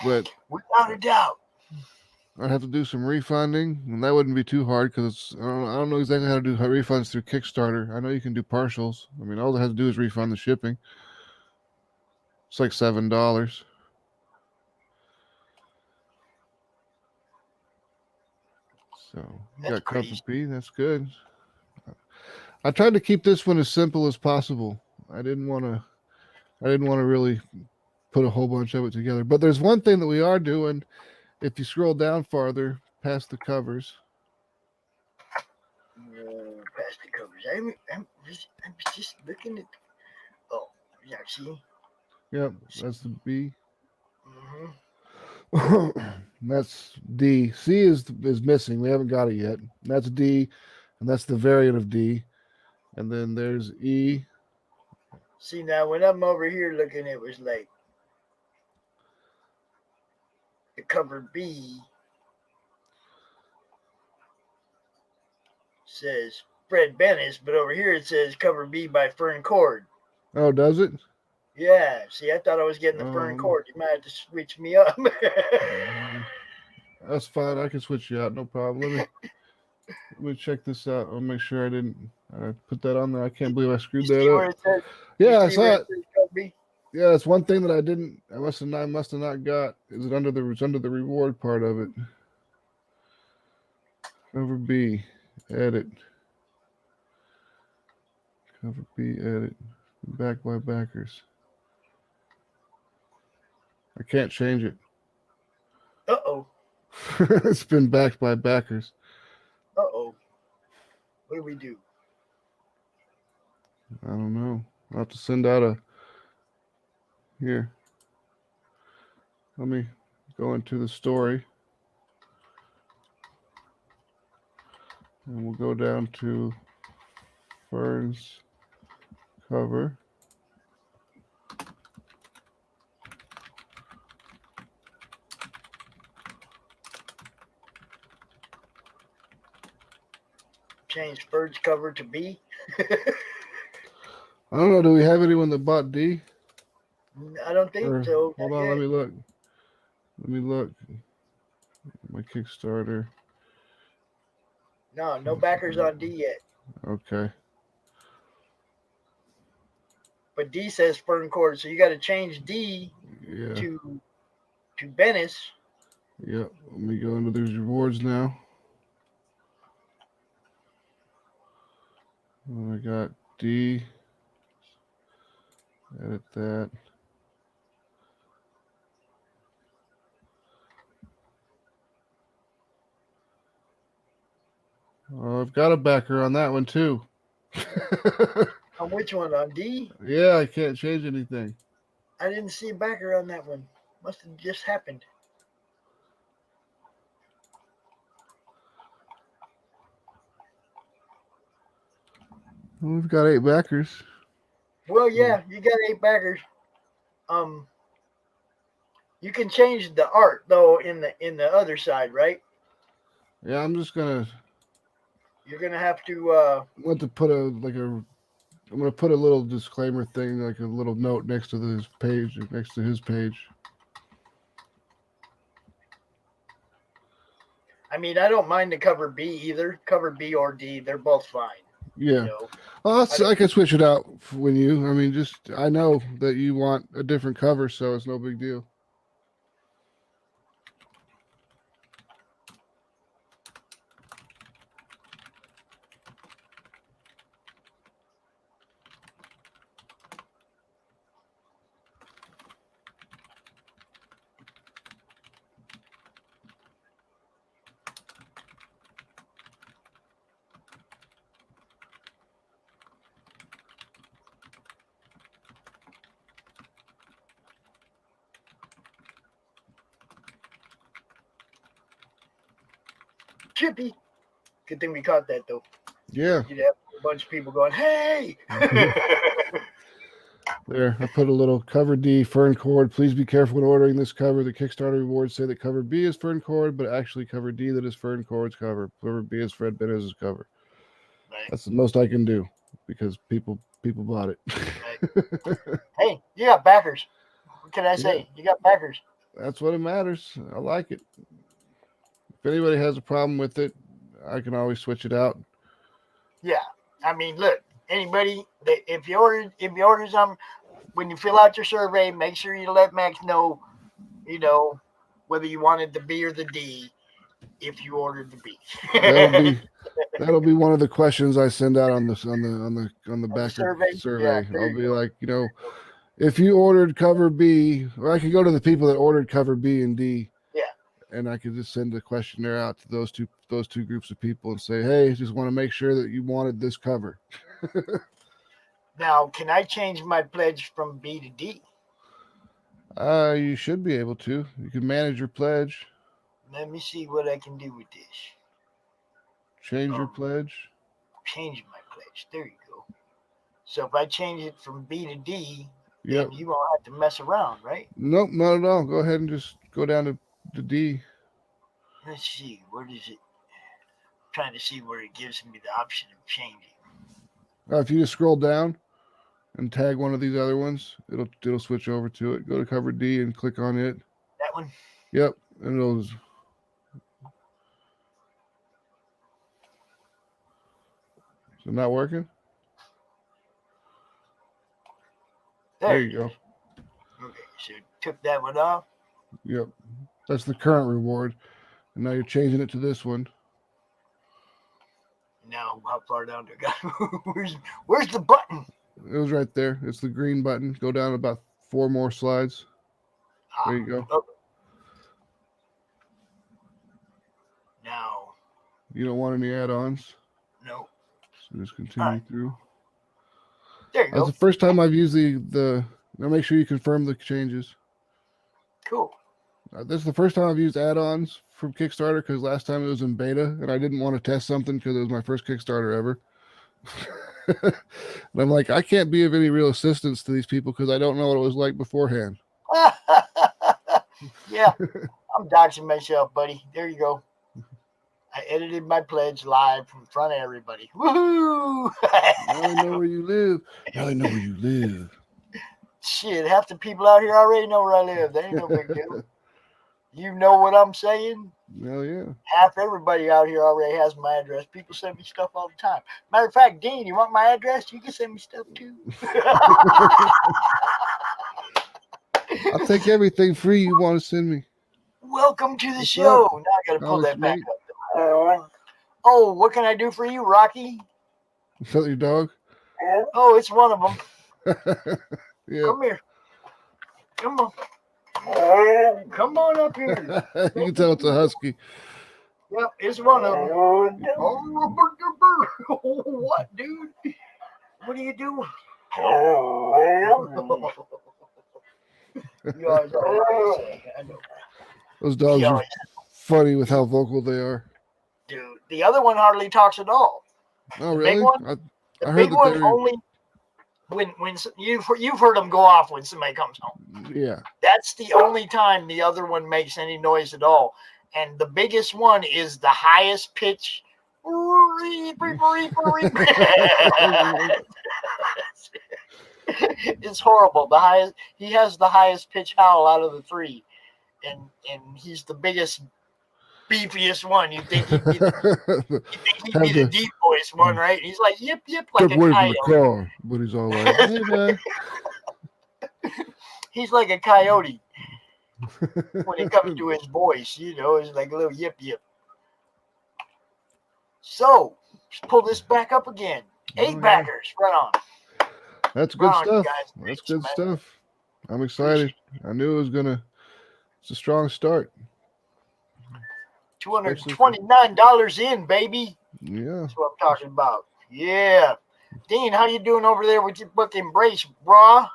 but Without a doubt. I'd have to do some refunding, and that wouldn't be too hard because I don't know exactly how to do refunds through Kickstarter. I know you can do partials. I mean, all I have to do is refund the shipping. It's like $7. So you That's got crazy. Comfort B. That's good. I tried to keep this one as simple as possible. I didn't want to. I didn't want to really put a whole bunch of it together. But there's one thing that we are doing. If you scroll down farther past the covers, Past the covers. I'm just looking at. Oh, yeah, see? yep, that's the B. Mm-hmm. That's D. C is missing. We haven't got it yet. That's D, and that's the variant of D. And then there's E. See, now when I'm over here looking, it was like the cover B says Fred Bennis, but over here it says cover B by Fern Cord. Oh, does it? Yeah, see, I thought I was getting the Fern Cord. You might have to switch me up. That's fine. I can switch you out. No problem. Let me check this out. I'll make sure I didn't put that on there. I can't believe I You screwed see that where up. it says? Yeah, I You see where saw it it. says cover B? Yeah, that's one thing that I didn't. I must have not got. Is it it's under the reward part of it? Cover B, edit. Cover B, edit. Back by backers. I can't change it. Uh-oh. It's been backed by backers. Uh-oh. What do we do? I don't know. I'll have to send out a. Here. Let me go into the story. And we'll go down to Fern's cover. Change Thurs cover to B. I don't know. Do we have anyone that bought D? I don't think Or so. hold Not on, yet. let me look. Let me look. My Kickstarter. No backers on D yet. Okay. But D says Fern Court, so you got to change D Yeah. to Venice. Yep. Let me go into these rewards now. I got D. Edit that. Oh, I've got a backer on that one too. On which one? On D? Yeah, I can't change anything. I didn't see a backer on that one. Must have just happened. Well, we've got 8 backers. Well, yeah, you got 8 backers. You can change the art though in the other side, right? Yeah, I'm just gonna You're gonna have to. want to put I'm gonna put a little disclaimer thing, like a little note next to this page, next to his page. I mean, I don't mind the cover B either. Cover B or D, they're both fine. Yeah. You know? Well, I can switch it out when you. I mean, just I know that you want a different cover, so it's no big deal. Chippy. Good thing we caught that though. Yeah. You'd have a bunch of people going, "Hey!" There, I put a little cover D, Fern Cord. Please be careful when ordering this cover. The Kickstarter rewards say that cover B is Fern Cord, but actually cover D that is Fern Cord's cover. Cover B is Fred Bennett's cover. Right. That's the most I can do because people bought it. Right. Hey, you got backers. What can I say? Yeah. You got backers. That's what it matters. I like it. If anybody has a problem with it, I can always switch it out. Yeah. I mean, look, anybody that if you order something, when you fill out your survey, make sure you let Max know, whether you wanted the B or the D if you ordered the B. That'll be one of the questions I send out on the backer survey. Yeah, I'll be like, if you ordered cover B, or I could go to the people that ordered cover B and D. Yeah. And I could just send a questionnaire out to those two groups of people and say, hey, just want to make sure that you wanted this cover. Now, can I change my pledge from B to D? You should be able to. You can manage your pledge. Let me see what I can do with this. Change your pledge. Change my pledge. There you go. So if I change it from B to D, yep, then you won't have to mess around, right? Nope, not at all. Go ahead and just go down to D. Let's see. Where does it? I'm trying to see where it gives me the option of changing. If you just scroll down and tag one of these other ones, it'll switch over to it. Go to cover D and click on it. That one? Yep, and it'll. Is it not working? There you go. Okay, so took that one off. Yep, that's the current reward, and now you're changing it to this one. Now, how far down do I go? Where's the button? It was right there. It's the green button. Go down about 4 more slides. There you go. Oh. Now. You don't want any add-ons? No. So just continue through. There you go. That's the first time I've used the. Now make sure you confirm the changes. Cool. This is the first time I've used add-ons from Kickstarter because last time it was in beta and I didn't want to test something because it was my first Kickstarter ever. And I'm like, I can't be of any real assistance to these people because I don't know what it was like beforehand. Yeah, I'm doxing myself, buddy. There you go. I edited my pledge live in front of everybody. Woohoo! Now they know where you live. Now they know where you live. Shit, half the people out here already know where I live. That ain't no big deal. You know what I'm saying? Hell yeah. Half everybody out here already has my address. People send me stuff all the time. Matter of fact, Dean, you want my address? You can send me stuff too. I'll take everything free you want to send me. Welcome to the What's show. up, Now I got to pull college that back mate? up. Oh, what can I do for you, Rocky? Is that your dog? Oh, it's one of them. Yeah. Come here. Come on. Come on up here. You can tell it's a husky. Yep, it's one of them. What, dude? What are you doing? You always say, I know. Those dogs He are always, funny with how vocal they are. dude. The other one hardly talks at all. Oh, The big really? one, I the heard big that one they were. only when you've heard them go off when somebody comes home. Yeah. That's the only time the other one makes any noise at all. And the biggest one is the highest pitch. It's horrible. The highest he has the highest pitch howl out of the three, and he's the biggest, beefiest one. He'd be Have the the deep voice one, right? He's like yip yip like step a away from the coyote. car, but he's all like, "Hey man." He's like a coyote when it comes to his voice. It's like a little yip yip. So let's pull this back up again. Eight backers, right on. That's good Right on, you stuff. guys. That's Thanks, good man. stuff. I'm Appreciate excited. I knew it was gonna. It's a strong start. $229 in, baby. Yeah. That's what I'm talking about. Yeah. Dean, how you doing over there with your book Embrace, brah?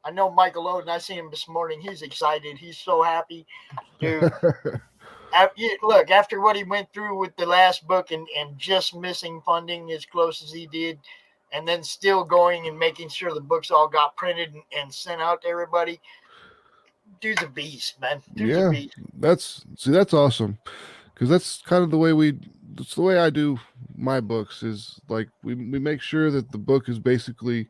I know Michael Oden. I see him this morning. He's excited. He's so happy. Dude, look, after what he went through with the last book and just missing funding as close as he did, and then still going and making sure the books all got printed and sent out to everybody, dude's a beast, man. Dude's a Yeah. beast. That's awesome. Because that's kind of the way that's the way I do my books is like we make sure that the book is basically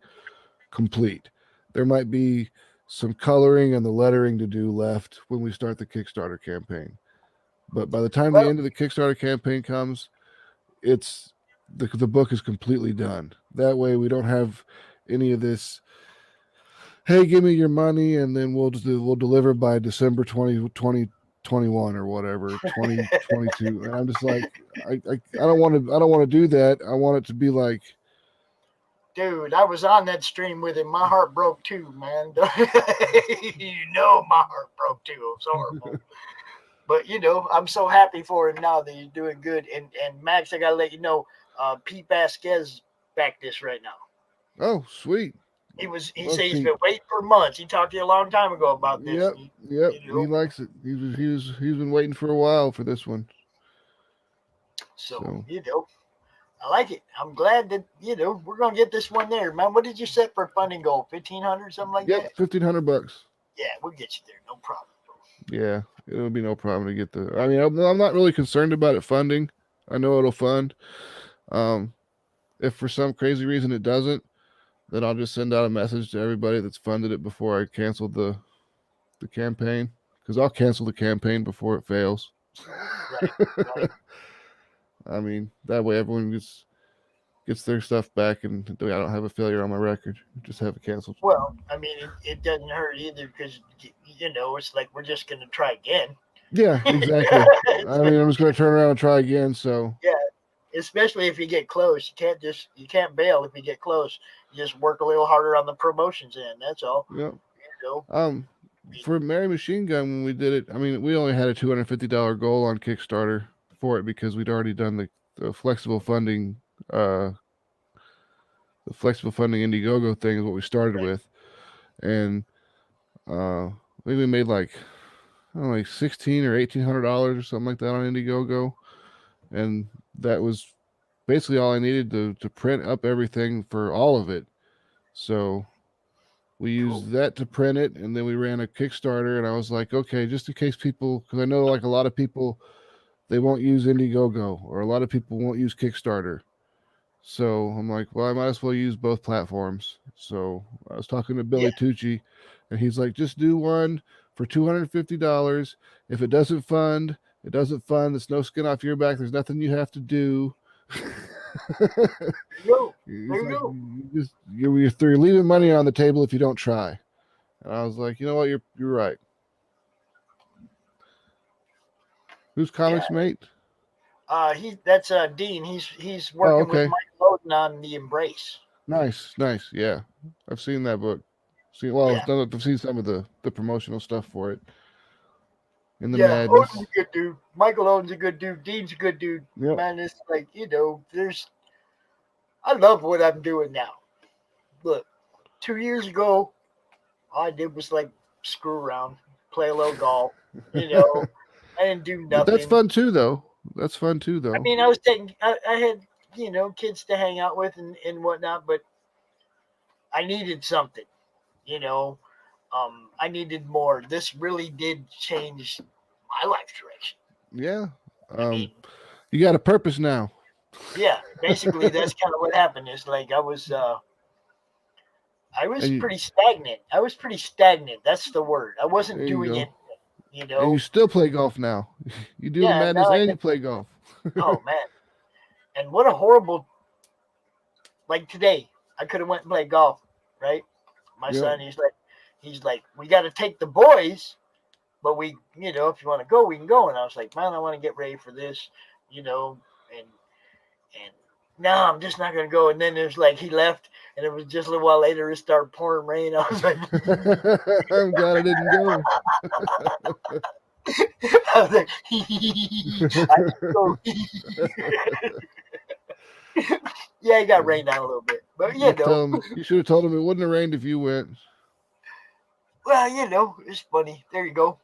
complete. There might be some coloring and the lettering to do left when we start the Kickstarter campaign. But by the time the Well, end of the Kickstarter campaign comes, it's the book is completely done. That way we don't have any of this, hey, give me your money and then we'll deliver by December 2021 or whatever, 2022. And I'm just like I don't want to do that. I want it to be like, dude, I was on that stream with him. My heart broke too, man. My heart broke too. It was horrible. But I'm so happy for him now that he's doing good. And Max, I gotta let you know, Pete Vasquez backed this right now. oh, sweet. He Love said he's Pete. been waiting for months. He talked to you a long time ago about this. Yep, yep. He likes it. He's been waiting for a while for this one. So I like it. I'm glad that we're gonna get this one there, man. What did you set for funding goal? 1,500, something like that. Yep, $1,500. Yeah, we'll get you there. No problem. Yeah, it'll be no problem to get the. I mean, I'm not really concerned about it funding. I know it'll fund. If for some crazy reason it doesn't, then I'll just send out a message to everybody that's funded it before I cancel the campaign, because I'll cancel the campaign before it fails. Right. I mean, that way everyone gets their stuff back, and I don't have a failure on my record. Just have it canceled. Well, I mean, it doesn't hurt either because it's like we're just gonna try again. Yeah, exactly. I mean, I'm just going to turn around and try again. So yeah, especially if you get close, you can't bail if you get close. You just work a little harder on the promotions end. That's all. yeah. For Mary Machine Gun, when we did it, I mean, we only had a $250 goal on Kickstarter for it because we'd already done the flexible funding, Indiegogo thing is what we started with, and I think we made like $1,600 or $1,800 or something like that on Indiegogo, and that was basically all I needed to print up everything for all of it. So we used that to print it, and then we ran a Kickstarter, and I was like, okay, just in case people, because I know like a lot of people they won't use Indiegogo, or a lot of people won't use Kickstarter. So I'm like, well, I might as well use both platforms. So I was talking to Yeah, Billy Tucci, and he's like, just do one for $250. If it doesn't fund, it doesn't fund. It's no skin off your back. There's nothing you have to do. there you go. He's There you like, go. you're leaving money on the table if you don't try. And I was like, you know what, you're right. Who's Yeah. comics mate? That's Dean. He's Oh, working with okay. Mike Loden on the Embrace. Nice, nice. Yeah, I've seen that book. Yeah. I've seen some of the promotional stuff for it in the Yeah, Oden's a madness. good dude. Michael Oden's a good dude. Dean's a good dude. Yep. Man, it's like, I love what I'm doing now. Look, 2 years ago, all I did was like screw around, play a little golf. You know, I didn't do But that's nothing. fun too, though. That's fun too, I though. mean, I had, kids to hang out with and whatnot, but I needed something, you know. I needed more. This really did change my life direction. Yeah. I mean, You got a purpose now. yeah, basically that's kind of what happened. It's like I was and you pretty stagnant. I was pretty stagnant. That's the word. I wasn't there you doing go. anything, And you still play golf now. You do the Yeah, now madness and you play golf. oh man. And what a horrible, like today, I could have went and played golf, right? My Yep. son, he's like, we got to take the boys, but if you want to go, we can go. And I was like, man, I want to get ready for this, and and no, I'm just not gonna go. And then there's like he left, and it was just a little while later it started pouring rain. I was like, I'm glad I didn't go. I was like, I didn't go. Yeah, it got rained on a little bit, but You should have told him it wouldn't have rained if you went. well, it's funny. There you go.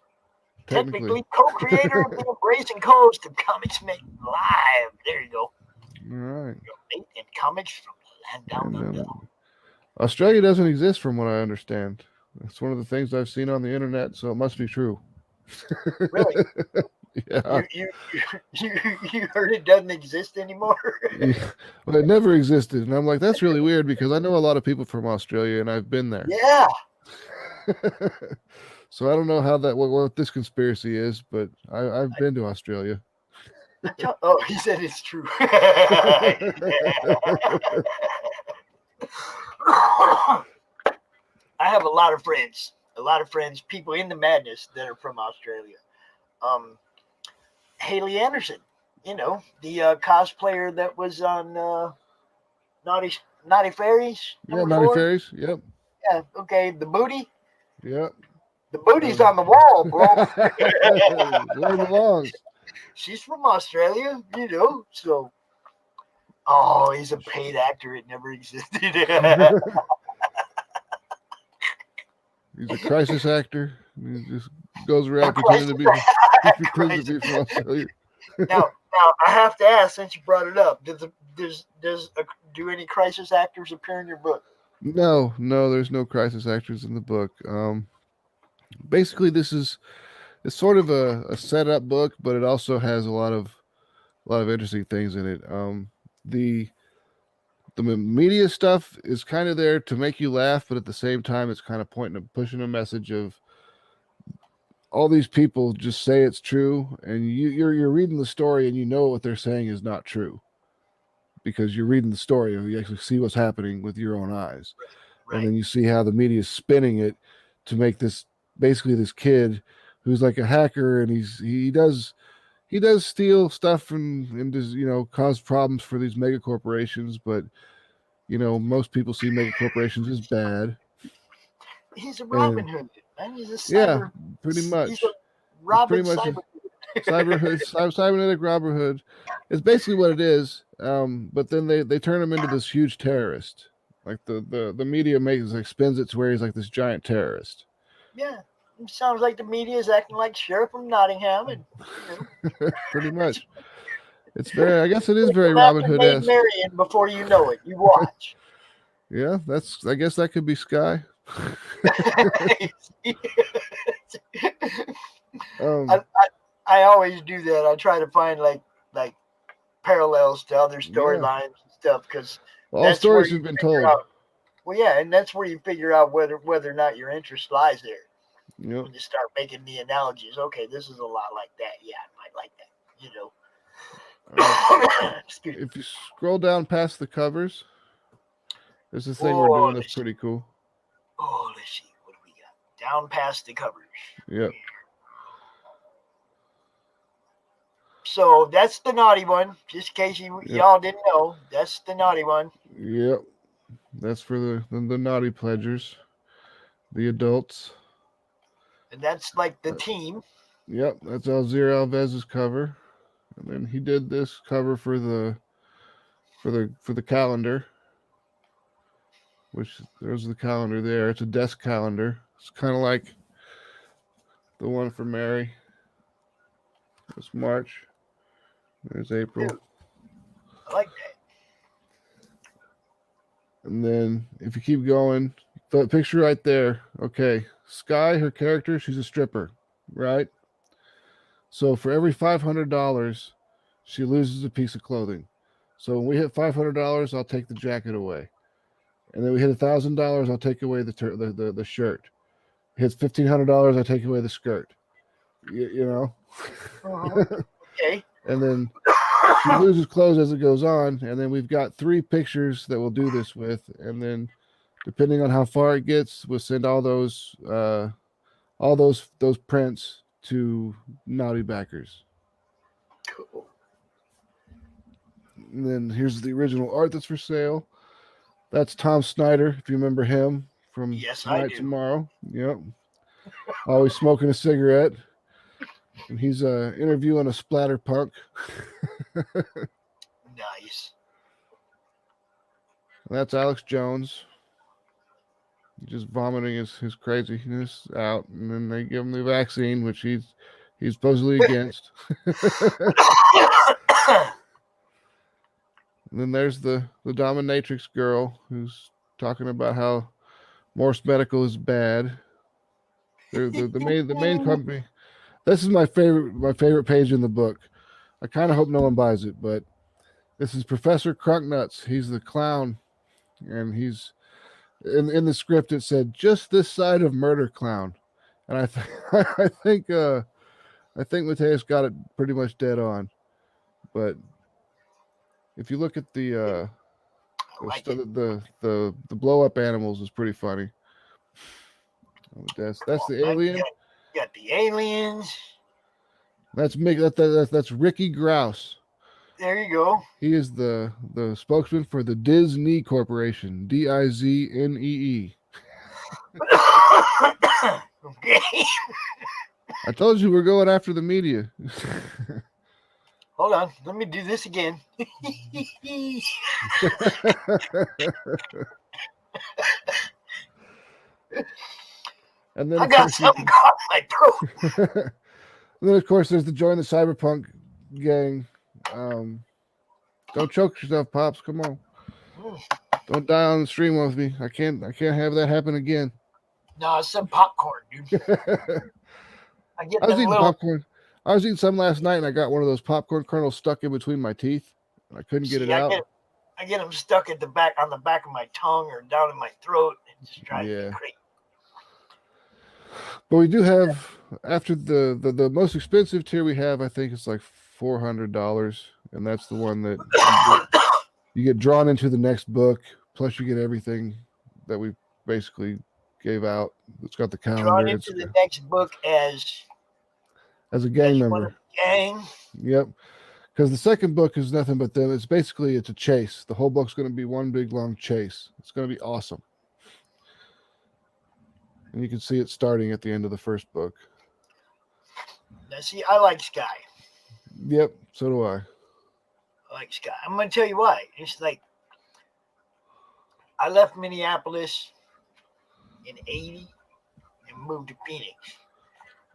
Technically. Technically, co-creator of the Embrace and Coast of Comics Made Live. There you go. All right. Made in comics from the land down And under. Australia doesn't exist, from what I understand. It's one of the things I've seen on the internet, so it must be true. Really? Yeah. You heard it doesn't exist anymore? Yeah. Well, it never existed, and I'm like, that's really weird because I know a lot of people from Australia, and I've been there. Yeah. So I don't know what this conspiracy is, but I've been to Australia. Oh, he said it's true. I have a lot of friends, people in the madness that are from Australia. Haley Anderson, the cosplayer that was on Naughty Fairies Yeah, number Naughty 4. Fairies. Yep. Yeah, okay, the booty. Yep. The booty's on the wall, bro. Where it belongs. She's from Australia, so. Oh, he's a paid actor. It never existed. He's a crisis actor. He just goes around pretending to be from Australia. Now, I have to ask, since you brought it up, do any crisis actors appear in your book? No, there's no crisis actors in the book. Basically, it's sort of a setup book, but it also has a lot of interesting things in it. The media stuff is kind of there to make you laugh, but at the same time, it's kind of pushing a message of all these people just say it's true, and you're reading the story and you know what they're saying is not true because you're reading the story and you actually see what's happening with your own eyes. Right. And then you see how the media is spinning it to make this basically this kid who's like a hacker, and he does steal stuff and does cause problems for these mega corporations, but most people see mega corporations as bad. He's a Robin Hood, man. He's a cyber. Yeah, pretty much. He's a Robin pretty much cyber. cybernetic Robin Hood. It's basically what it is. But then they turn him into this huge terrorist. Like the media spins it to where he's like this giant terrorist. Yeah, it sounds like the media is acting like Sheriff from Nottingham, and pretty much. It's I guess it is very Robin Hood-esque. Marion, before you know it, you watch. Yeah, I guess that could be Sky. I always do that. I try to find like parallels to other Yeah. storylines and stuff because All that's where stories you have been figure told. out. Well, yeah, and that's where you figure out whether or not your interest lies there. Yep. When you start making the analogies, okay, this is a lot like that. Yeah, I might like that. All right. Excuse me. If you scroll down past the covers, there's a thing we're Oh, doing that's pretty cool. let's see. What do we got? Down past the covers. Yep. So that's the naughty one. Just in case Yep. y'all didn't know, that's the naughty one. Yep. That's for the naughty pledgers, the adults. And that's like the Uh, team. Yep. That's Alzir Alvez's cover, and then he did this cover for the calendar, which there's the calendar there. It's a desk calendar. It's kind of like the one for Mary. It's March. There's April. Dude, I like that. And then if you keep going, the picture right there. Okay, Sky, her character, she's a stripper, right? So for every $500, she loses a piece of clothing. So when we hit $500, I'll take the jacket away, and then we hit $1,000, I'll take away the shirt. Hits $1,500, I take away the skirt. You know, Okay. and then she loses clothes as it goes on, and then we've got 3 pictures that we'll do this with, and then depending on how far it gets, we'll send all those prints to naughty backers. Cool. And then here's the original art that's for sale. That's Tom Snyder, if you remember him from Yes, I Tonight do. Tomorrow. Yep, always smoking a cigarette, and he's interviewing a splatter punk. Nice. That's Alex Jones, just vomiting his craziness out, and then they give him the vaccine, which he's supposedly against. And then there's the dominatrix girl who's talking about how Morse Medical is bad. They're the main company. This is my favorite page in the book. I kind of hope no one buys it, but this is Professor Crunknuts. He's the clown, and he's in the script. It said just this side of murder clown, and I think Mateus got it pretty much dead on. But if you look at I like it. the blow up animals is pretty funny. That's Well, the alien. you got the aliens. That's Mick. That's Ricky Grouse. There you go. He is the spokesman for the Disney Corporation. Diznee. Okay. I told you we're going after the media. Hold on. Let me do this again. And then I of got course something caught in my throat. and then of course there's the join the cyberpunk gang. Don't choke yourself, pops. Come on. Don't die on the stream with me. I can't have that happen again. No, it's some popcorn, dude. I get I was them eating little. popcorn. I was eating some last night, and I got one of those popcorn kernels stuck in between my teeth, and I couldn't get it See, out. I get them stuck at the back on the back of my tongue or down in my throat. It just drives me Yeah, crazy. but we do have after the most expensive tier we have. I think it's like $400, and that's the one that you get drawn into the next book. Plus, you get everything that we basically gave out. It's got the Drawn calendar. It's into the next book as a gang as one of member. the gang. Yep. Because the second book is nothing but them. It's a chase. The whole book's going to be one big long chase. It's going to be awesome. And you can see it starting at the end of the first book. Now, see, I like Sky. Yep, so do I. I like Sky. I'm going to tell you why. It's like I left Minneapolis in '80 and moved to Phoenix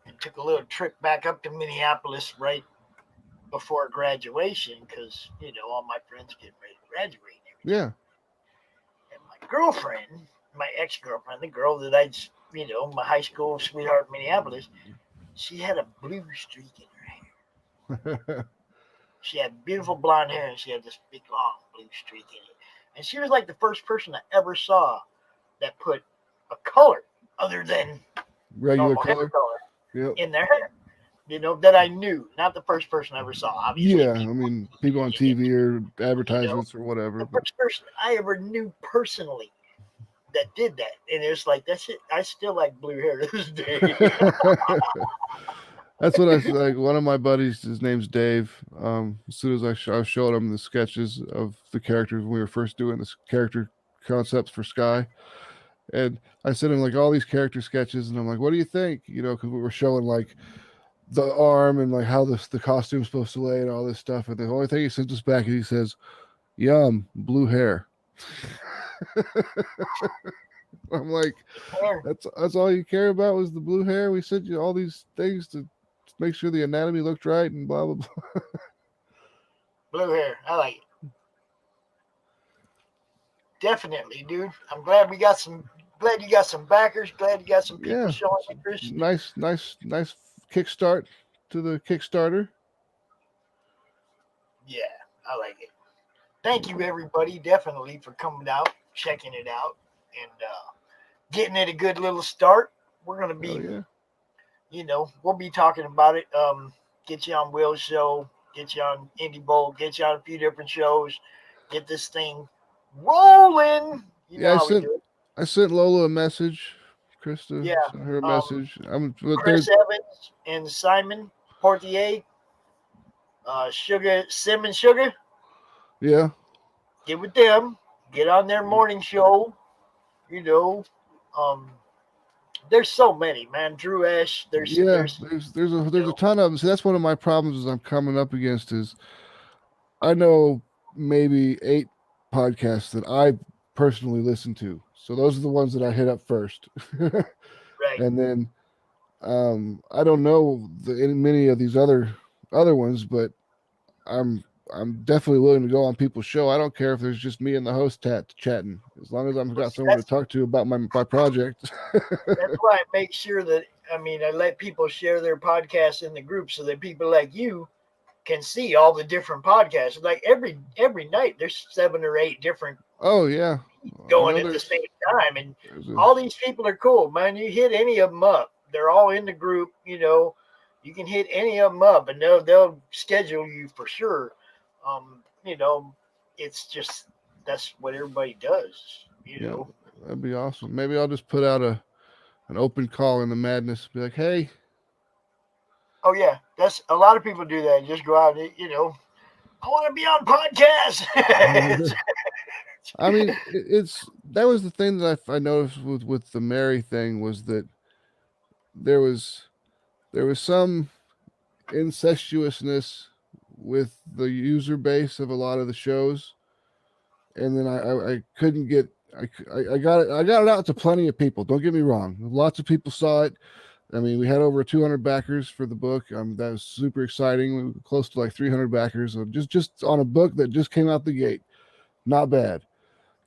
and took a little trip back up to Minneapolis right before graduation because, all my friends getting ready to graduate and everything. Yeah. And my girlfriend, my ex-girlfriend, the girl that my high school sweetheart in Minneapolis, she had a blue streak in her hair. She had beautiful blonde hair, and she had this big long blue streak in it. And she was like the first person I ever saw that put a color other than Regular normal hair color. color Yep. in their hair. That I knew. Not the first person I ever saw. Obviously, Yeah, I mean, people on TV or you know, advertisements or whatever, the but first person I ever knew personally that did that, and it was like that's it. I still like blue hair to this day. that's what I like. One of my buddies, his name's Dave. As soon as I showed him the sketches of the characters when we were first doing this character concepts for Sky, and I sent him like all these character sketches, and I'm like, "What do you think?" You know, because we were showing like the arm and like how the costume's supposed to lay and all this stuff, and the only thing he sends us back is he says, "Yum, blue hair." I'm like, Hair, that's all you care about was the blue hair. We sent you all these things to make sure the anatomy looked right and blah blah blah. blue hair. I like it. Definitely, dude. I'm glad we got some. Glad you got some backers. Glad you got some people Yeah, showing it's a interest. nice kickstart to the Kickstarter. Yeah, I like it. Thank you, everybody, definitely for coming out, checking it out, and getting it a good little start. We're gonna Oh be, yeah, we'll be talking about it. Get you on Will's show, get you on Indie Bowl, get you on a few different shows, get this thing rolling. You know yeah. how we do it. I sent Lola a message. Krista Yeah. sent her a Um, message. But Chris Evans and Simon Portier, Sugar, Sim and Sugar, yeah, get with them. Get on their morning show. You know, um, there's so many, man. Drew Ash. yeah. There's you There's a know, ton of them. See, that's one of my problems is I'm coming up against is I know maybe 8 podcasts that I personally listen to. So those are the ones that I hit up first. right. And then I don't know many of these other ones, but I'm I'm definitely willing to go on people's show. I don't care if there's just me and the host chatting, as long as I've Well, got see, someone to talk to about my project. that's why I make sure that I let people share their podcasts in the group so that people like you can see all the different podcasts. Like every night, there's 7 or 8 different Oh yeah, I going know at the same time, and there's a all these people are cool, man. You hit any of them up, they're all in the group. You can hit any of them up, and they'll schedule you for sure. Um, you know, it's just that's what everybody does. yeah, that'd be awesome. Maybe I'll just put out an open call in the madness. Be like, hey, Oh yeah, that's a lot of people do that. Just go out, I want to be on podcast. I mean, it's that was the thing that I noticed with the Mary thing was that there was there was some incestuousness with the user base of a lot of the shows, and then I couldn't get I got it out to plenty of people. Don't get me wrong, lots of people saw it. I mean, we had over 200 backers for the book. That was super exciting. We were close to like 300 backers, so just on a book that just came out the gate. Not bad,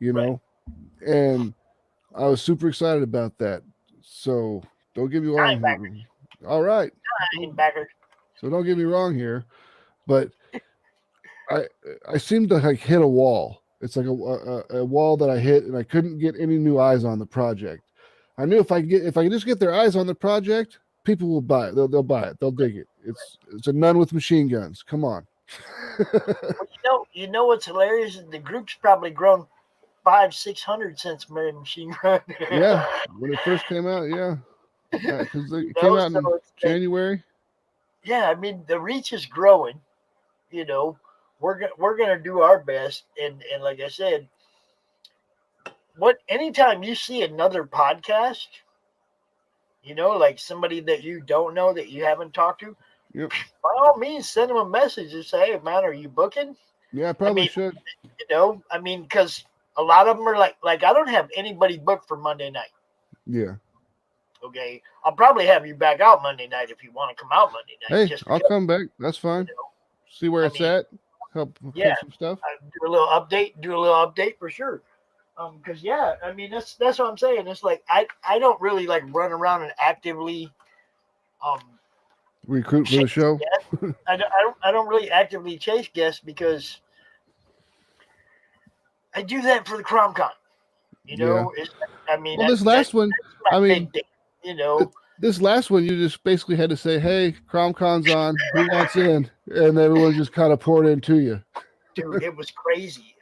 you Right, know. And I was super excited about that. So don't get me nine wrong backers, here. All right. nine backers. So don't get me wrong here, but I I seemed to like hit a wall. It's like a wall that I hit, and I couldn't get any new eyes on the project. I knew if I could just get their eyes on the project, people will buy it. They'll buy it. They'll dig it. It's a nun with machine guns. Come on. Well, you know what's hilarious is the group's probably grown 500-600 since Mary Machine Run. Yeah, when it first came out, yeah, because it came out So in it's like, January. yeah, the reach is growing. You know, we're gonna do our best, and like I said, anytime you see another podcast, like somebody that you don't know that you haven't talked to, Yep. by all means, send them a message and say, "Hey, man, are you booking?" Yeah, I I probably mean, should. because a lot of them are like I don't have anybody booked for Monday night. Yeah. Okay, I'll probably have you back out Monday night if you want to come out Monday night, Hey, just I'll because. come back. That's You fine. know, See where I it's mean, at. Help yeah, help some stuff. do a little update for sure. Because yeah, that's what I'm saying. It's like I don't really like run around and actively um recruit for the chase show. guests. I don't really actively chase guests because I do that for the CromCon. Yeah. I mean, Well, this last one, that's my I mean, big thing. You know, this last one, you just basically had to say, "Hey, CromCon's on. Who wants in?" And everyone just kind of poured into you. dude, it was crazy.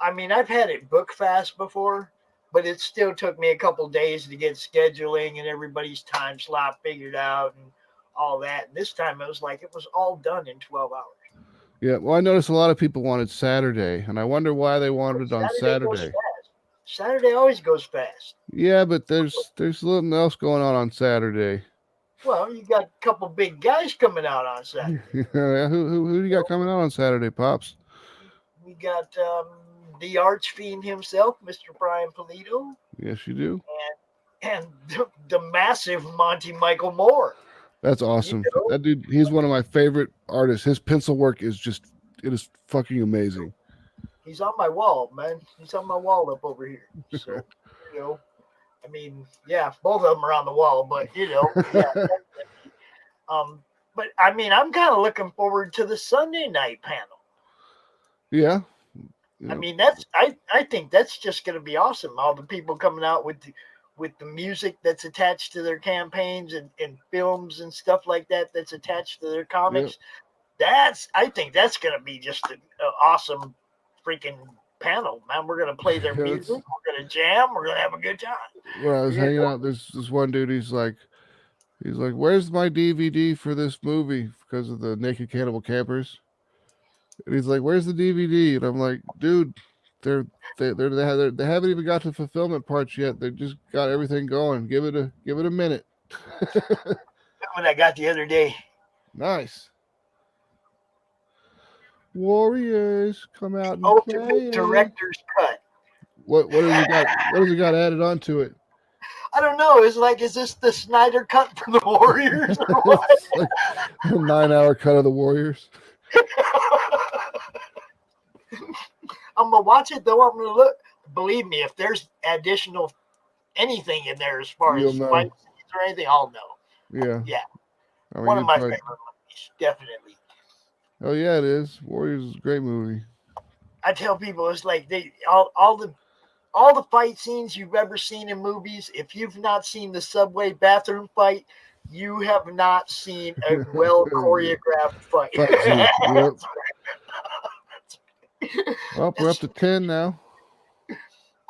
I mean, I've had it book fast before, but it still took me a couple days to get scheduling and everybody's time slot figured out and all that. And this time it was like it was all done in 12 hours. Yeah. Well, I noticed a lot of people wanted Saturday, and I wonder why they wanted it on Saturday goes Saturday. fast. Saturday always goes fast. Yeah, but there's something else going on Saturday. Well, you got a couple big guys coming out on Saturday. Yeah, who do you got coming out on Saturday, Pops? We got the arch fiend himself, Mr. Brian Polito, Yes, you do. and the massive Monty Michael Moore. That's You awesome. know, That dude, he's one of my favorite artists. His pencil work is just, it is fucking amazing. he's on my wall, man. He's on my wall up over here. So, you know, I mean, yeah, both of them are on the wall, but yeah. But I mean, I'm kind of looking forward to the Sunday night panel. Yeah. I Yeah. mean, I think that's just going to be awesome. All the people coming out with the music that's attached to their campaigns and films and stuff like that that's attached to their comics. I think that's going to be just an awesome freaking panel, man. We're going to play their Yeah, music. We're going to jam. We're going to have a good time. when I was You hanging know? out, there's this one dude. He's like, "Where's my DVD for this movie?" Because of the Naked Cannibal Campers. And he's like, "Where's the DVD?" And I'm like, "Dude, they're they haven't even got to fulfillment parts yet. They just got everything going. Give it a minute." What I got the other day. Nice. Warriors, come out and Ultimate play. director's cut. What has it got? What has it got added onto it? I don't know. It's like, is this the Snyder cut for the Warriors or what? It's like a 9-hour cut of the Warriors. I'm gonna watch it though. I'm gonna look. Believe me, if there's additional anything in there as far You'll as know. fight scenes or anything, I'll know. Yeah. Yeah, I mean, one of you'd my probably- favorite movies, definitely. Oh yeah, it is. Warriors is a great movie. I tell people it's like all the fight scenes you've ever seen in movies. If you've not seen the subway bathroom fight, you have not seen a well choreographed fight. Fight scene. Yep. Well, we're up to 10 now.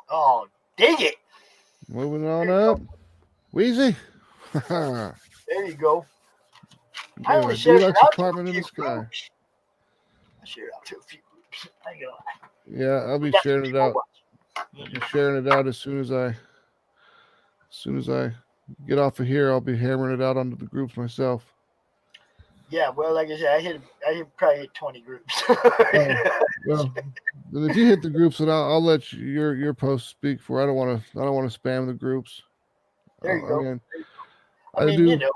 Oh, dig it! Moving on up. Wheezy. Yeah, There you go. I only D shared it Deluxe out to a apartment in few the sky. groups. I shared it out to a few groups. I ain't gonna lie. Yeah, I'll be Got some sharing it people out. watching. I'll be sharing it out as soon as I get off of here. I'll be hammering it out onto the groups myself. Yeah, well, like I said, probably hit 20 groups. Well, then if you hit the groups, then I'll let your post speak for. I don't want to spam the groups. There you go. Again, I mean, you know,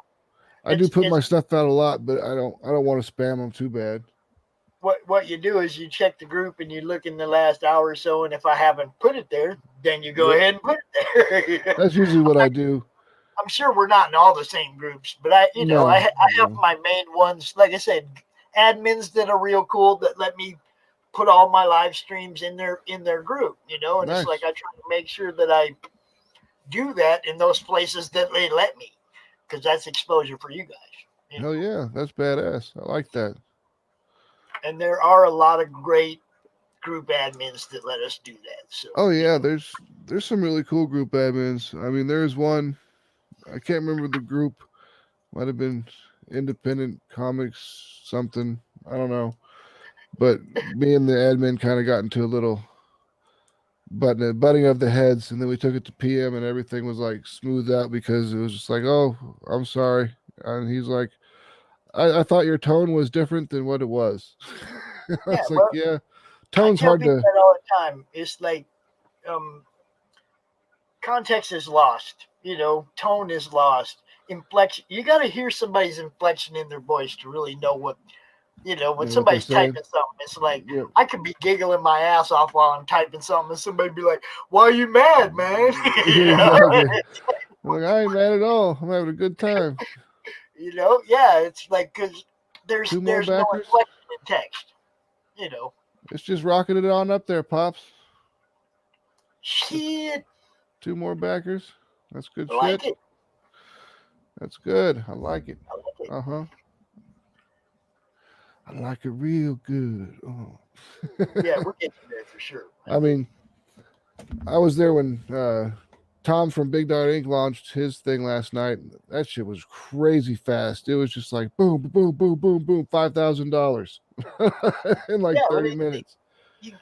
I do it's- put my it's- stuff out a lot, but I don't want to spam them too bad. what you do is you check the group and you look in the last hour or so, and if I haven't put it there, then you go Yep. ahead and put it there. That's usually what I do. I'm sure we're not in all the same groups, but I No, have no. my main ones. Like I said, admins that are real cool that let me put all my live streams in their group. And Nice. it's like I try to make sure that I do that in those places that they let me, because that's exposure for you guys. Hell yeah, that's badass. I like that. And there are a lot of great group admins that let us do that. So Oh yeah, there's some really cool group admins. I mean, there's one. I can't remember the group. Might have been Independent Comics something. I don't know. But me and the admin kind of got into a little butting of the heads, and then we took it to PM, and everything was like smoothed out because it was just like, oh, I'm sorry, and he's like, I thought your tone was different than what it was. I was like, yeah, tone's I tell hard people to. that all the time. It's like context is lost. Tone is lost. Inflection. You got to hear somebody's inflection in their voice to really know what. When what somebody's they're saying. typing something, it's like Yep. I could be giggling my ass off while I'm typing something, and somebody be like, "Why are you mad, man?" Exactly. I'm like, I ain't mad at all. I'm having a good time. Yeah, it's like because there's Two more there's no backers. inflection in text. You know, It's just rocketing it on up there, pops. shit, Two more backers. That's good I like shit. it. That's good. I like it. I like it. Uh huh. I like it real good. Oh. Yeah, we're getting there for sure. I mean, I was there when Tom from Big Dot Inc. launched his thing last night. That shit was crazy fast. It was just like boom, boom, boom, boom, boom, $5,000 in like Yeah, but 30 minutes.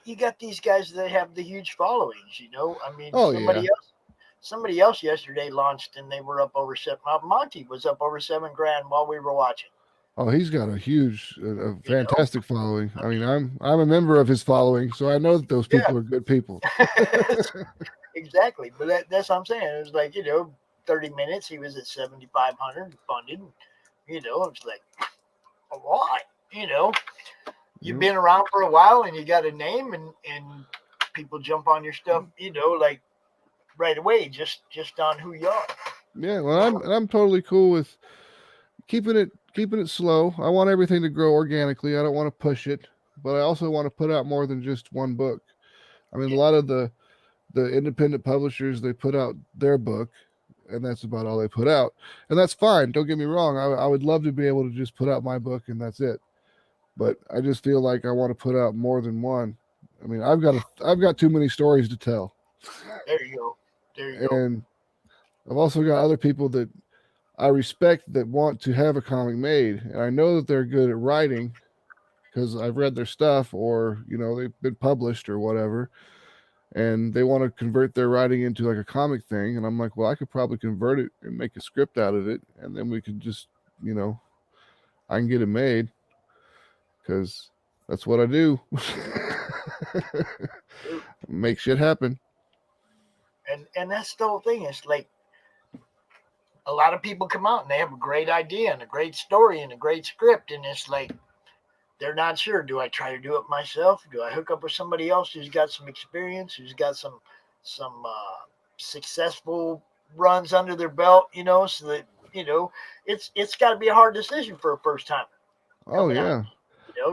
you got these guys that have the huge followings. I mean, Oh yeah. somebody else yesterday launched and they were up over seven. Monty was up over $7,000 while we were watching. Oh, he's got a huge, a You know, fantastic following. I mean, I'm a member of his following, so I know that those yeah, people are good people. exactly. But that's what I'm saying. It was like 30 minutes. He was at 7,500 funded. It's like a lot. You know, you've Yep. been around for a while and you got a name and people jump on your stuff. Like right away, just on who you are. Yeah, well, I'm totally cool with keeping it slow. I want everything to grow organically. I don't want to push it, but I also want to put out more than just one book. I mean, a Yeah, lot of the independent publishers, they put out their book, and that's about all they put out, and that's fine. Don't get me wrong. I would love to be able to just put out my book and that's it. But I just feel like I want to put out more than one. I mean, I've got too many stories to tell, there you go. There you go. and I've also got other people that I respect that want to have a comic made, and I know that they're good at writing because I've read their stuff, or they've been published or whatever, and they want to convert their writing into like a comic thing, and I'm like, well, I could probably convert it and make a script out of it, and then we could just, you know, I can get it made because that's what I do. Make shit happen. And that's the whole thing. It's like a lot of people come out and they have a great idea and a great story and a great script, and it's like they're not sure. Do I try to do it myself? Do I hook up with somebody else who's got some experience, who's got some successful runs under their belt? So that it's got to be a hard decision for a first timer Oh coming out. yeah,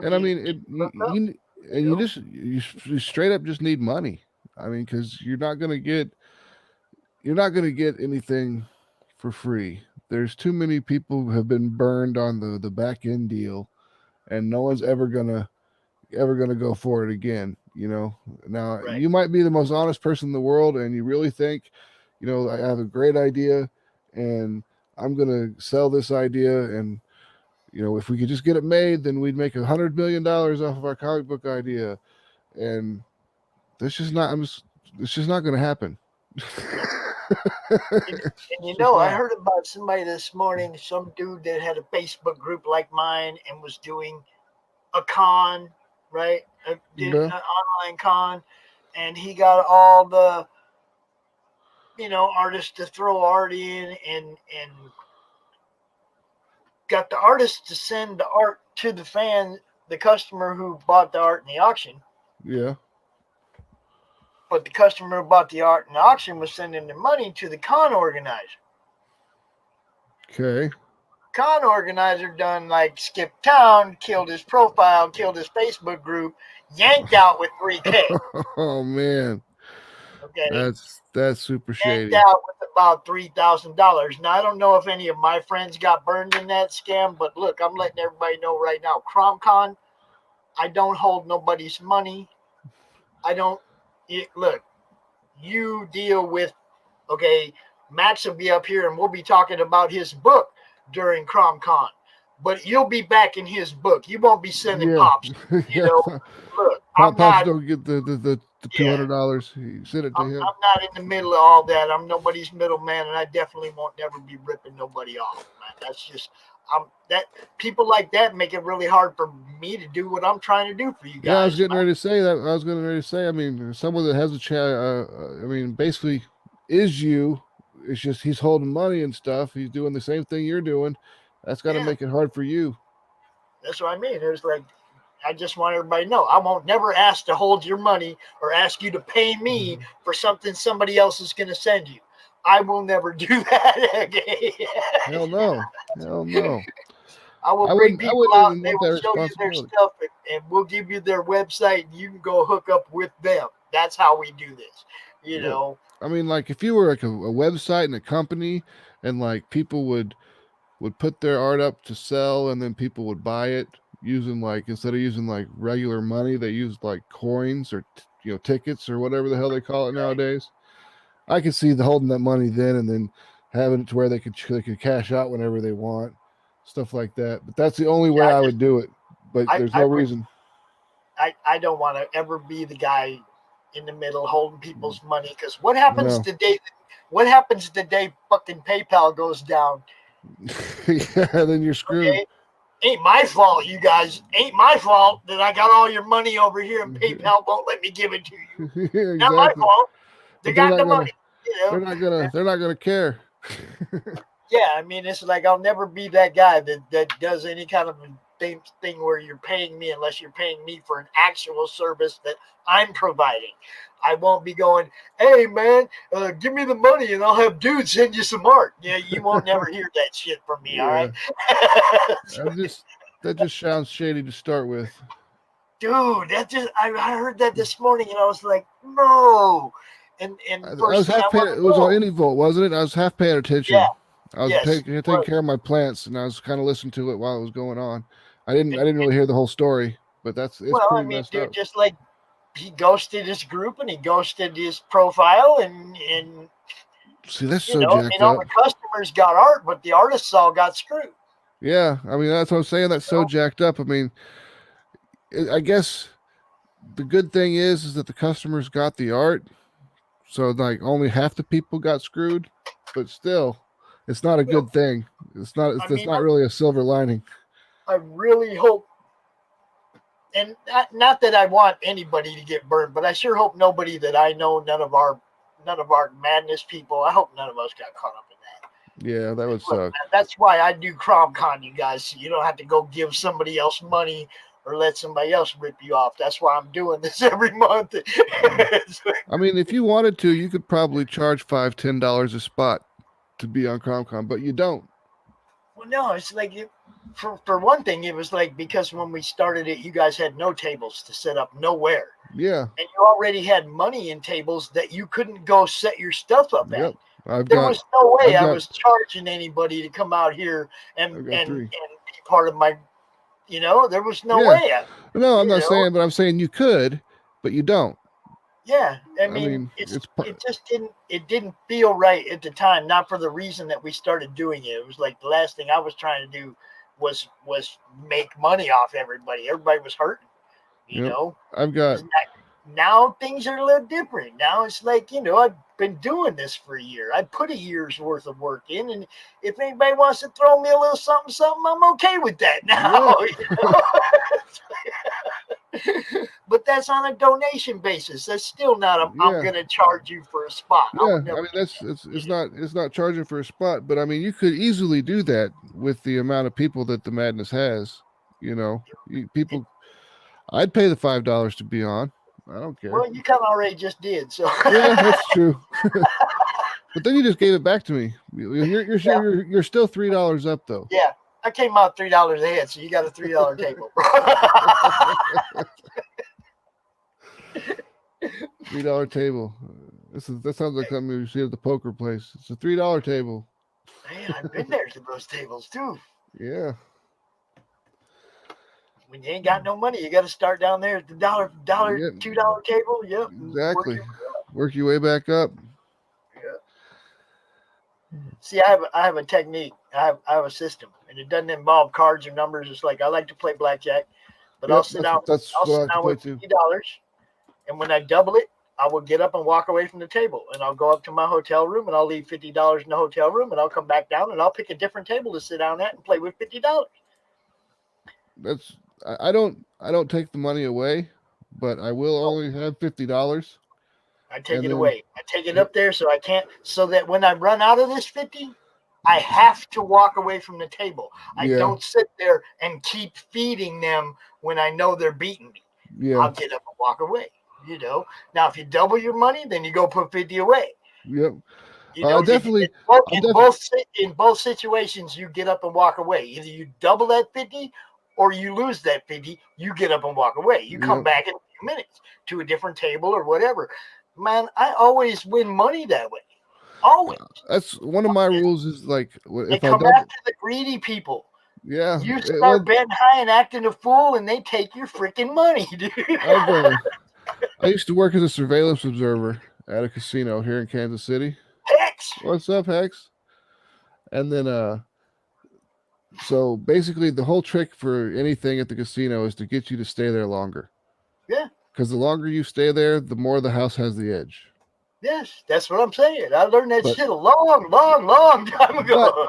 and Do I you mean do it. you hook up? And You you know, just you straight up just need money. I mean, because you're not gonna get anything for free. There's too many people who have been burned on the back end deal, and no one's ever gonna go for it again. Now right? you might be the most honest person in the world, and you really think, I have a great idea, and I'm gonna sell this idea, and if we could just get it made, then we'd make $100 million off of our comic book idea, and that's just not. It's just not gonna happen. No. And, and It's just I not. heard about somebody this morning, some dude that had a Facebook group like mine and was doing a con, right? Did Yeah, an online con, and he got all the artists to throw art in, and got the artist to send the art to the fan, the customer who bought the art in the auction. yeah. But the customer who bought the art in the auction was sending the money to the con organizer. Okay. Con organizer done like skipped town, killed his profile, killed his Facebook group, yanked out with 3K. Oh man, Okay, that's super yanked shady. out with about $3,000. Now I don't know if any of my friends got burned in that scam, but look, I'm letting everybody know right now. CromCon, I don't hold nobody's money. I don't look. You deal with okay. Max will be up here and we'll be talking about his book during CromCon, but you'll be back in his book. You won't be sending Yeah, pops. You yeah. know, look, I'm Pops not. don't get the two Yeah, hundred dollars. You send it to him. I'm not in the middle of all that. I'm nobody's middleman, and I definitely won't never be ripping nobody off, man. That's just that people like that make it really hard for me to do what I'm trying to do for you Yeah, I was guys, getting man. ready to say that. I was getting ready to say. I mean, someone that has a chat. I mean, basically, is you. It's just he's holding money and stuff. He's doing the same thing you're doing. That's got to Yeah, make it hard for you. that's what I mean. It was like I just want everybody to know I won't never ask to hold your money or ask you to pay me Mhm. for something somebody else is going to send you. I will never do that again. Hell no. Hell no. I will I bring wouldn't. I people wouldn't out and even they want will that show you their responsibility. stuff, and we'll give you their website and you can go hook up with them. That's how we do this. You Yep. know, I mean, like if you were like a website and a company, and like people would put their art up to sell, and then people would buy it using like instead of using like regular money, they used like coins or tickets or whatever the hell they call it right? nowadays. I could see the holding that money then and then having it to where they could cash out whenever they want, stuff like that. But that's the only way Yeah, I would do it. But there's I no would. reason. I don't want to ever be the guy in the middle holding people's money because what happens No. the day? What happens the day fucking PayPal goes down? Yeah, then you're screwed. Okay, ain't my fault, you guys. Ain't my fault that I got all your money over here and PayPal won't let me give it to you. Yeah, Not my exactly. fault. They But they're got not the gonna money, you know. they're not gonna care. Yeah, I mean, it's like I'll never be that guy that does any kind of thing where you're paying me unless you're paying me for an actual service that I'm providing. I won't be going, hey man, give me the money and I'll have dude send you some art. Yeah, you won't never hear that shit from me. All Yeah. right, That just sounds shady to start with. dude. I heard that this morning and I was like, no. I, And I first was thing I half paying. want It to was on know, any vote, wasn't it? I was half paying yeah, attention. I was yes, taking but care of my plants, and I was kind of listening to it while it was going on. I didn't. I and, didn't really hear the whole story, but it's well, pretty I mean, messed dude, up. just like he ghosted his group and he ghosted his profile and See, that's you so know, I jacked mean, all up. the customers got art, but the artists all got screwed. Yeah, I mean that's what I'm saying. That's You so know? jacked up. I mean, I guess the good thing is that the customers got the art, so like only half the people got screwed, but still, it's not a Well, good thing. It's not. I It's mean, not really a silver lining. I really hope, and not that I want anybody to get burned, but I sure hope nobody that I know, none of our madness people, I hope none of us got caught up in that. Yeah, that would Look, suck. man, that's why I do CromCon, you guys, so you don't have to go give somebody else money or let somebody else rip you off. That's why I'm doing this every month. Yeah. I mean, if you wanted to, you could probably charge $5, $10 a spot to be on CromCon, but you don't. Well, no, it's like for one thing, it was like because when we started it, you guys had no tables to set up nowhere, Yeah. and you already had money in tables that you couldn't go set your stuff up at. Yep. I've There got was no way I've I got was charging anybody to come out here I've got and three. be part of my. You know, there was no Yeah. way. No, I'm You not know, saying, but I'm saying you could, but you don't. yeah. I I mean, mean, it just didn't feel right at the time. Not for the reason that we started doing it. It was like the last thing I was trying to do was make money off everybody. Everybody was hurting. You yep. know, I've got now things are a little different. Now it's like, you know, I've been doing this for a year. I put a year's worth of work in, and if anybody wants to throw me a little something, something, I'm okay with that now. yeah. But that's on a donation basis. That's still not I'm Yeah. going to charge you for a spot. I Yeah, would I never mean do that's it's not charging for a spot, but I mean you could easily do that with the amount of people that the madness has. it. People, I'd pay the $5 to be on. I don't care. Well, you kind of already just did. So, Yeah, that's true. But then you just gave it back to me. yeah, You're still $3 up though. yeah. I came out $3 a head, so you got a $3 table. $3 table. That sounds like something you see at the poker place. It's a $3 table. Man, I've been there to those tables too. Yeah, When you ain't got no money, you got to start down there at the yeah, $2 table. Yep, and work exactly. your way up. Work your way back up. Yeah. See, I have a technique. I have a system, and it doesn't involve cards or numbers. It's like I like to play blackjack, but Yep, that's I'll what I sit like to down play with too. $50, and when I double it, I will get up and walk away from the table, and I'll go up to my hotel room, and I'll leave $50 in the hotel room, and I'll come back down, and I'll pick a different table to sit down at and play with $50. That's I don't take the money away, but I will Oh, only have $50, I take and it then away. I take it yep, up there so I can't, so that when I run out of this 50, I have to walk away from the table. I yeah, don't sit there and keep feeding them when I know they're beating me. yeah, I'll get up and walk away. You know. Now, if you double your money, then you go put 50 away. yep. You know, Definitely. I'm in both situations, you get up and walk away. Either you double that 50 or you lose that 50. You get up and walk away. You come Yep. back in a few minutes to a different table or whatever. Man, I always win money that way. Always. That's one of my rules. Is like They if I come double, after the greedy people. yeah. You Well, start betting high and acting a fool, and they take your freaking money, dude. I used to work as a surveillance observer at a casino here in Kansas City. Hex. What's up, Hex? And then so basically the whole trick for anything at the casino is to get you to stay there longer. Yeah. Because the longer you stay there, the more the house has the edge. Yes, that's what I'm saying. I learned that But shit a long time but ago.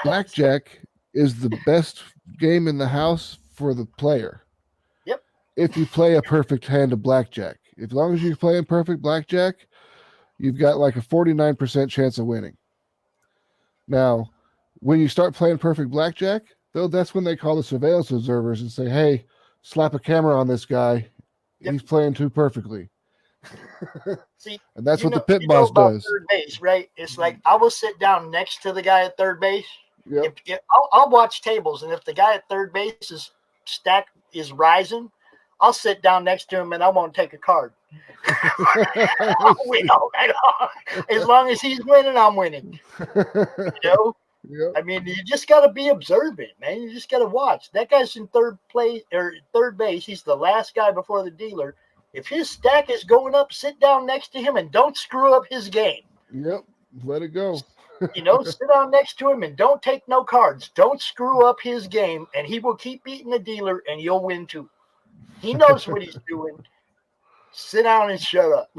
blackjack is the best game in the house for the player. Yep. If you play a perfect hand of blackjack. As long as you're playing perfect blackjack, you've got like a 49% chance of winning. Now, when you start playing perfect blackjack, though, that's when they call the surveillance observers and say, "Hey, slap a camera on this guy. Yep. He's playing too perfectly." See, And that's what the pit you know boss about does. third base, right? It's like I will sit down next to the guy at third base. Yep. If I'll watch tables, and if the guy at third base is stack is rising, I'll sit down next to him and I won't take a card. I'll win all night long. As long as he's winning, I'm winning. You know? Yep. I mean, you just got to be observant, man. You just got to watch. That guy's in third place or third base. He's the last guy before the dealer. If his stack is going up, sit down next to him and don't screw up his game. Yep. Let it go. You know, sit down next to him and don't take no cards. Don't screw up his game, and he will keep beating the dealer, and you'll win too. He knows what he's doing. Sit down and shut up.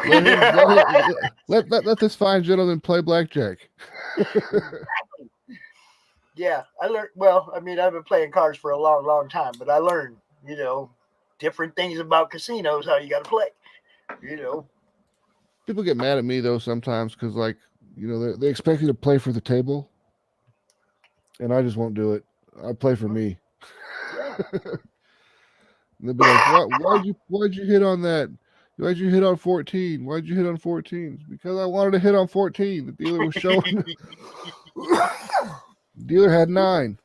Let this fine gentleman play blackjack. Yeah, I learned. Well, I mean, I've been playing cards for a long time, but I learned, different things about casinos, how you got to play. People get mad at me though sometimes because, like, they expect you to play for the table, and I just won't do it. I play for me. Yeah. And they'll be like, why'd you hit on that? Why'd you hit on 14? Why'd you hit on 14? Because I wanted to hit on 14. The dealer was showing. Dealer had 9.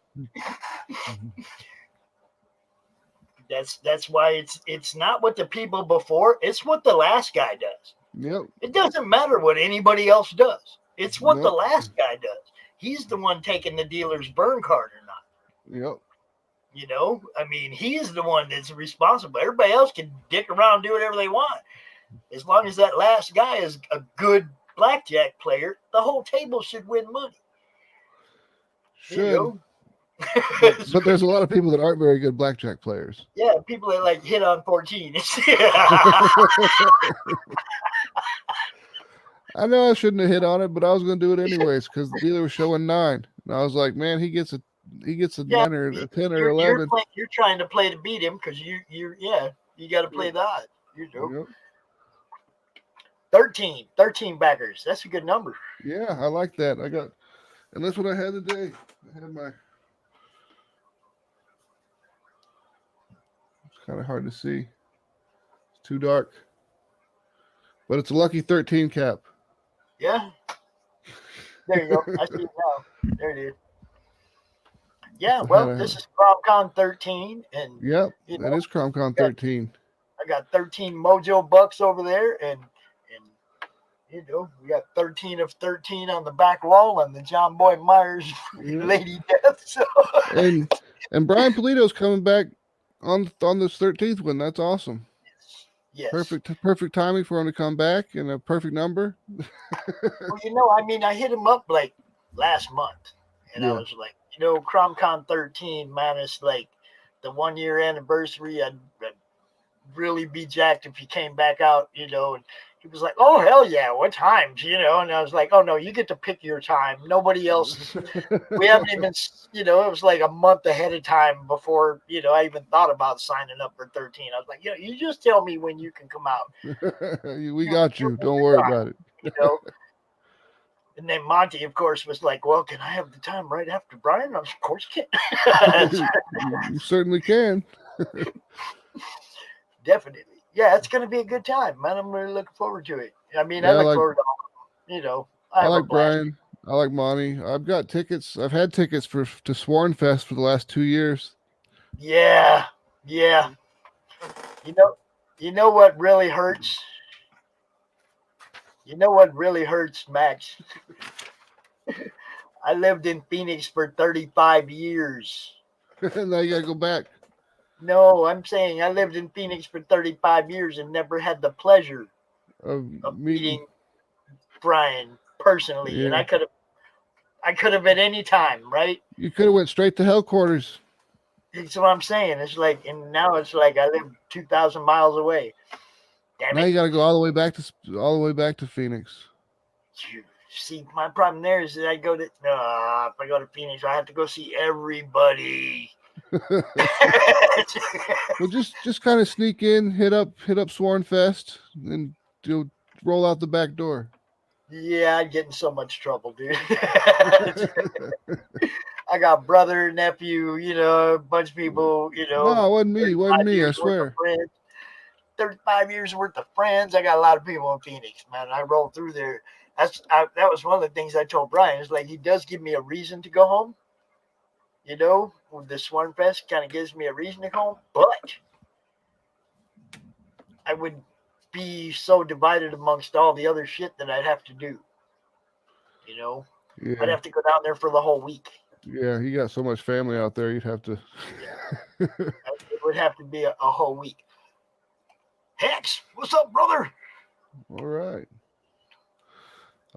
That's why it's not what the people before, it's what the last guy does. Yep. It doesn't matter what anybody else does. It's what the Nope. last guy does. He's the one taking the dealer's burn card or not. Yep. I mean, he is the one that's responsible. Everybody else can dick around and do whatever they want. As long as that last guy is a good blackjack player, the whole table should win money. Should. But there's a lot of people that aren't very good blackjack players. Yeah, people that like hit on 14. I know I shouldn't have hit on it, but I was going to do it anyways because the dealer was showing 9, and I was like, man, he gets a 9 or a 10 or 11. You're trying to play to beat him because you got to play the odds. Yep. 13 backers. That's a good number. Yeah, I like that. And that's what I had today. I had my. It's kind of hard to see. It's too dark. But it's a lucky 13 cap. Yeah. There you go. I see it now. There it is. Yeah, well, this is CromCon 13. And yep, that is CromCon 13. I got 13 Mojo Bucks over there, and we got 13 of 13 on the back wall on the John Boy Myers Lady Death. So. And Brian Polito's coming back on this 13th one. That's awesome. Yes. Perfect timing for him to come back and a perfect number. Well, I mean, I hit him up like last month, and I was like, CromCon 13, man, it's like the 1 year anniversary. I'd really be jacked if he came back out, and he was like, oh, hell yeah, what times, and I was like, oh, no, you get to pick your time. Nobody else, we haven't even, it was like a month ahead of time before, I even thought about signing up for 13. I was like, you just tell me when you can come out. We got you. Don't worry about it. And then Monty, of course, was like, well, can I have the time right after Brian? I was, of course you can. You certainly can. Definitely. Yeah, it's going to be a good time, man. I'm really looking forward to it. I mean, I look forward to, I I have a like blast. Brian. I like Monty. I've got tickets. I've had tickets to Sworn Fest for the last 2 years. Yeah, yeah. You know, you know what really hurts? You know what really hurts, Max? I lived in Phoenix for 35 years. Now you gotta go back. No, I'm saying I lived in Phoenix for 35 years and never had the pleasure Of of meeting. meeting Brian personally. And Yeah, I could have at any time, right? you could have went straight to Hellquarters. That's what I'm saying. It's like, and now it's like I live 2,000 miles away. Damn Now it. you gotta go all the way back to Phoenix. See, my problem there is that I go to, if I go to Phoenix, I have to go see everybody. Well, just kind of sneak in, hit up Sworn Fest, and you'll roll out the back door. Yeah, I'd get in so much trouble, dude. I got brother, nephew, a bunch of people, No, it wasn't me. It wasn't 35 me. I years worth of swear. friends. 35 years worth of friends. I got a lot of people in Phoenix, man. I rolled through there. That was one of the things I told Brian. It's like he does give me a reason to go home. With the Swarm Fest kind of gives me a reason to go home, but I would be so divided amongst all the other shit that I'd have to do. I'd Yeah, have to go down there for the whole week. yeah. You got so much family out there. You'd have to. Yeah, it would have to be a whole week. Hex, what's up, brother? All right.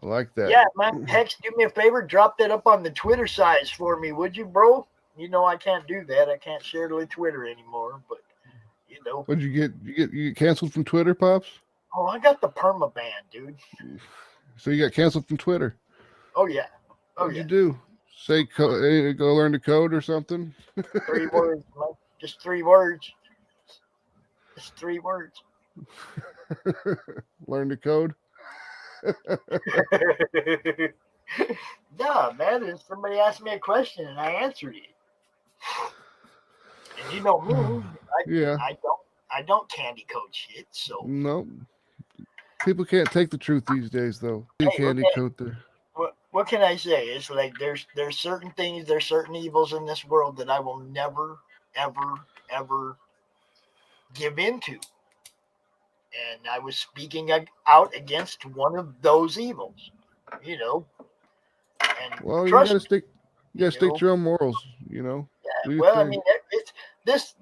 I like that. Yeah, man. Hex, do me a favor. Drop that up on the Twitter sides for me, would you, bro? I can't do that. I can't share the Twitter anymore. But What'd you get? You get canceled from Twitter, pops? oh, I got the perma ban, dude. So you got canceled from Twitter. Oh yeah, oh What'd you yeah. do? Say go learn to code or something? 3 words, man. Just 3 words. Just 3 words. Learn to code. No, man. If somebody asked me a question and I answered it, and you know me, Yeah. I don't candy code shit. So No. People can't take the truth these days, though. You hey, candy okay. coat there. What can I say? It's like there's certain things, there's certain evils in this world that I will never, ever, ever give into. And I was speaking out against one of those evils, and Well, you trust gotta me, stick. You gotta stick to your own morals. yeah. Do your Well, I thing. mean, this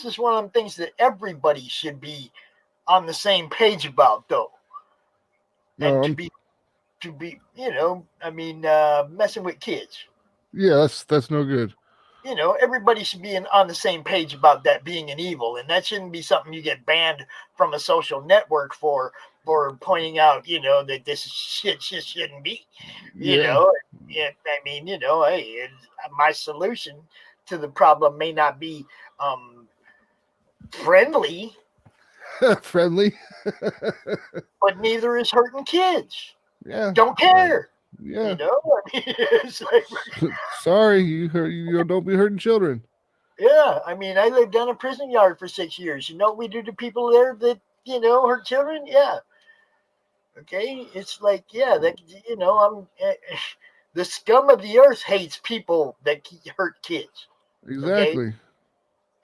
is one of the things that everybody should be on the same page about, though, and No, I'm. I mean, messing with kids. Yeah, that's no good. Everybody should be on the same page about that being an evil, and that shouldn't be something you get banned from a social network for pointing out, that this shit shouldn't be, Yeah, I mean, hey, my solution to the problem may not be friendly, friendly. but neither is hurting kids. Yeah, Don't care, yeah. I mean, it's like, Sorry, you don't be hurting children. yeah, I mean, I lived down a prison yard for 6 years. You know what we do to people there that, hurt children? Yeah. Okay. It's like, yeah, that, the scum of the earth hates people that hurt kids. Okay. Exactly.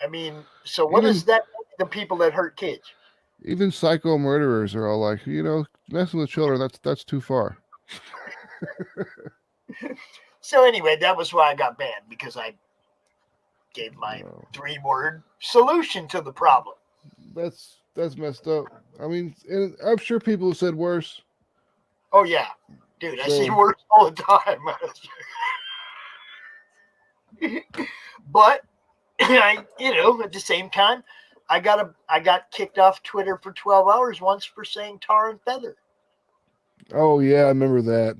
I mean, so what Even is that? The people that hurt kids. even psycho murderers are all like, messing with children. That's too far. So anyway, that was why I got banned, because I gave my No, 3-word solution to the problem. that's messed up. I mean, and I'm sure people have said worse. Oh yeah, dude, I see So words all the time. But at the same time, I got kicked off Twitter for 12 hours once for saying tar and feather. oh yeah, I remember that.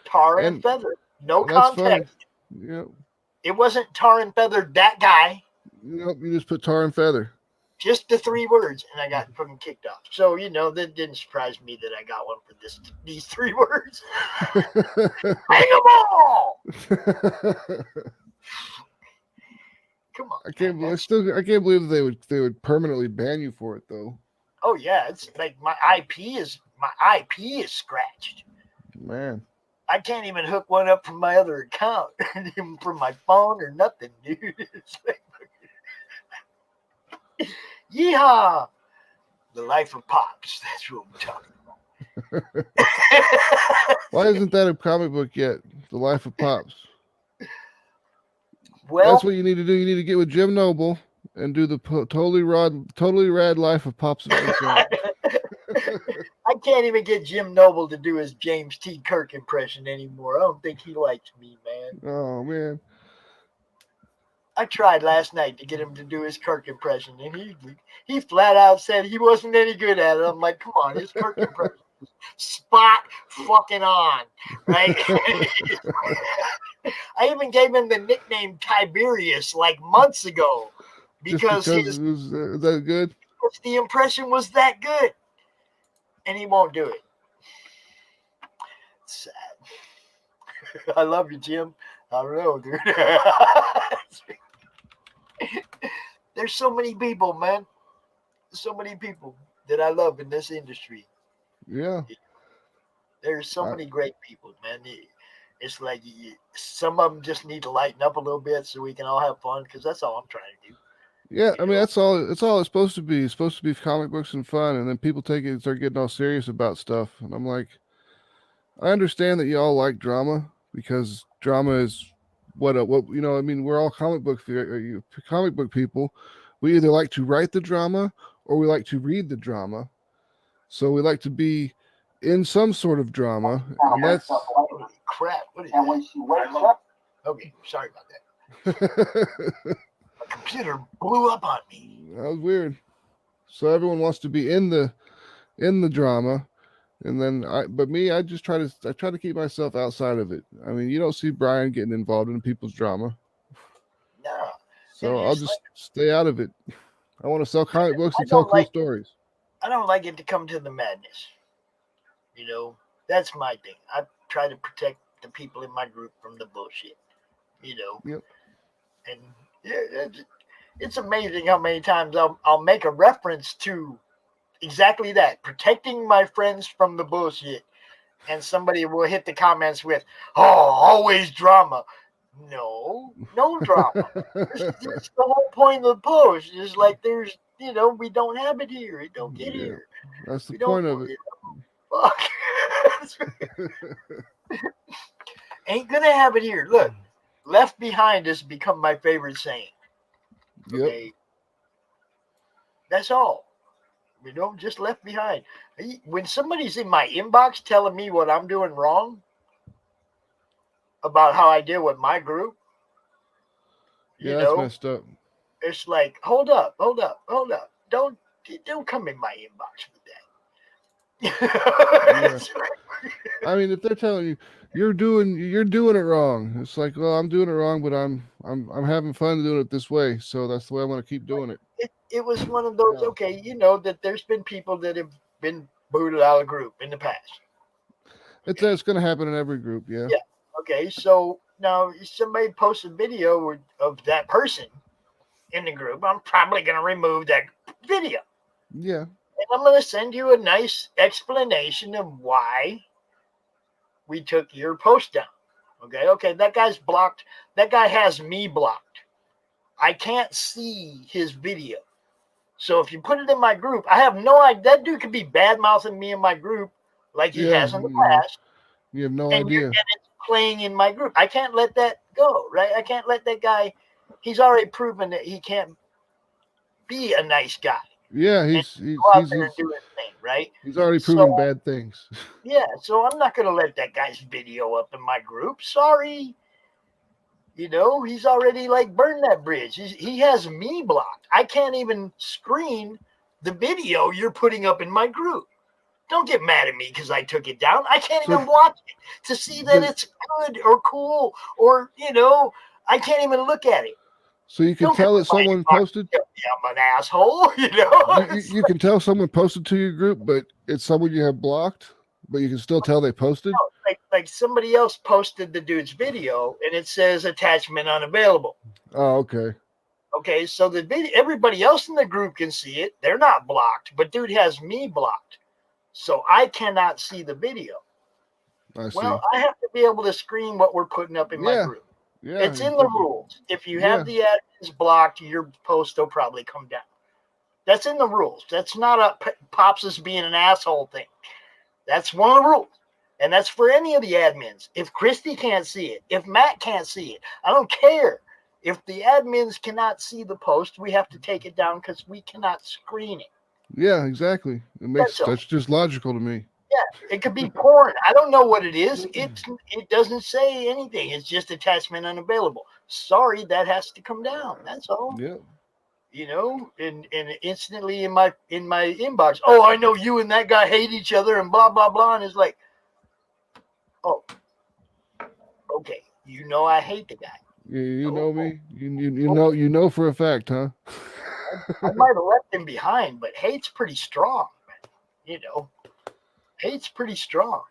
Tar and And feather. No that's funny. context. Yep. It wasn't tar and feather that guy. Yep, you just put tar and feather. Just the 3 words, and I got fucking kicked off. So, that didn't surprise me that I got one for these 3 words. Hang them all! Come on. I can't believe I can't believe they would permanently ban you for it though. Oh yeah, it's like my IP is scratched. Man. I can't even hook one up from my other account, even from my phone or nothing, dude. It's like, yeehaw! The life of Pops. That's what we're talking about. Why isn't that a comic book yet? The Life of Pops. Well, That's what you need to do. You need to get with Jim Noble and do the totally rad Life of Pops Adventure. I can't even get Jim Noble to do his James T. Kirk impression anymore. I don't think he likes me, man. Oh man. I tried last night to get him to do his Kirk impression, and he flat out said he wasn't any good at it. I'm like, come on, his Kirk impression is spot fucking on, right? I even gave him the nickname Tiberius like months ago because it was that good. The impression was that good, and he won't do it. It's sad. I love you, Jim. I don't know, dude. There's so many people, man. So many people that I love in this industry. Yeah. There's so many great people, man. It's like some of them just need to lighten up a little bit so we can all have fun, because that's all I'm trying to do. Yeah, I mean that's all. It's all it's supposed to be. It's supposed to be comic books and fun, and then people take it, start getting all serious about stuff, and I'm like, I understand that y'all like drama because drama is what you know. I mean, we're all comic book people. We either like to write the drama or we like to read the drama. So we like to be in some sort of drama, and that's holy crap. What is that? When she wakes up. Okay, sorry about that. My computer blew up on me. That was weird. So everyone wants to be in the drama, and then I just try to keep myself outside of it. I mean, you don't see Brian getting involved in people's drama. No. So I'll just stay out of it. I want to sell comic books and tell cool stories. I don't like it to come to the madness. You know, that's my thing. I try to protect the people in my group from the bullshit. You know. Yep. And it's amazing how many times I'll make a reference to exactly that, protecting my friends from the bullshit, and somebody will hit the comments with, "Oh, always drama." No drama. That's the whole point of the post. Is like there's, we don't have it here. It don't get here. That's the point of it. Fuck. Ain't gonna have it here. Look, left behind has become my favorite saying. Okay. Yep. That's all. Just left behind. When somebody's in my inbox telling me what I'm doing wrong about how I deal with my group, that's messed up. It's like, hold up. Don't come in my inbox with that. I mean, if they're telling you you're doing it wrong, it's like, well, I'm doing it wrong, but I'm having fun doing it this way, so that's the way I'm going to keep doing it. It was one of those, okay, that there's been people that have been booted out of the group in the past. Okay. It's going to happen in every group, yeah. Yeah. Okay, so now if somebody posts a video of that person in the group, I'm probably going to remove that video. Yeah. And I'm going to send you a nice explanation of why we took your post down. Okay, that guy's blocked. That guy has me blocked. I can't see his video. So if you put it in my group, I have no idea. That dude could be bad-mouthing me in my group like he has in the past. You have no idea. And it's playing in my group. I can't let that go, right? I can't let that guy. He's already proven that he can't be a nice guy. Yeah, he's do his thing, right? He's already proven bad things. Yeah, so I'm not going to let that guy's video up in my group. Sorry. He's already burned that bridge. He has me blocked. I can't even screen the video you're putting up in my group. Don't get mad at me because I took it down. I can't even watch it to see that it's good or cool or, I can't even look at it. So you can tell that someone posted? I'm an asshole, You can tell someone posted to your group, but it's someone you have blocked, but you can still tell they posted? No, like somebody else posted the dude's video, and it says attachment unavailable. Oh, okay. Okay, so the video, everybody else in the group can see it. They're not blocked, but dude has me blocked. So I cannot see the video. I see. Well, I have to be able to screen what we're putting up in my Yeah. group. Yeah. It's in the rules. If you have Yeah. the admins blocked, your post will probably come down. That's in the rules. That's not a Pops is being an asshole thing. That's one of the rules. And that's for any of the admins. If Christy can't see it, if Matt can't see it, I don't care. If the admins cannot see the post, we have to take it down because we cannot screen it. Yeah, exactly. That's just logical to me. Yeah, it could be porn. I don't know what it is. It doesn't say anything. It's just attachment unavailable. Sorry, that has to come down. That's all. Yeah. And instantly in my inbox, oh, I know you and that guy hate each other and blah blah blah, and it's like, oh, okay, I hate the guy. You know me. Okay. You know for a fact, huh? I might have left him behind, but hate's pretty strong. Hate's pretty strong.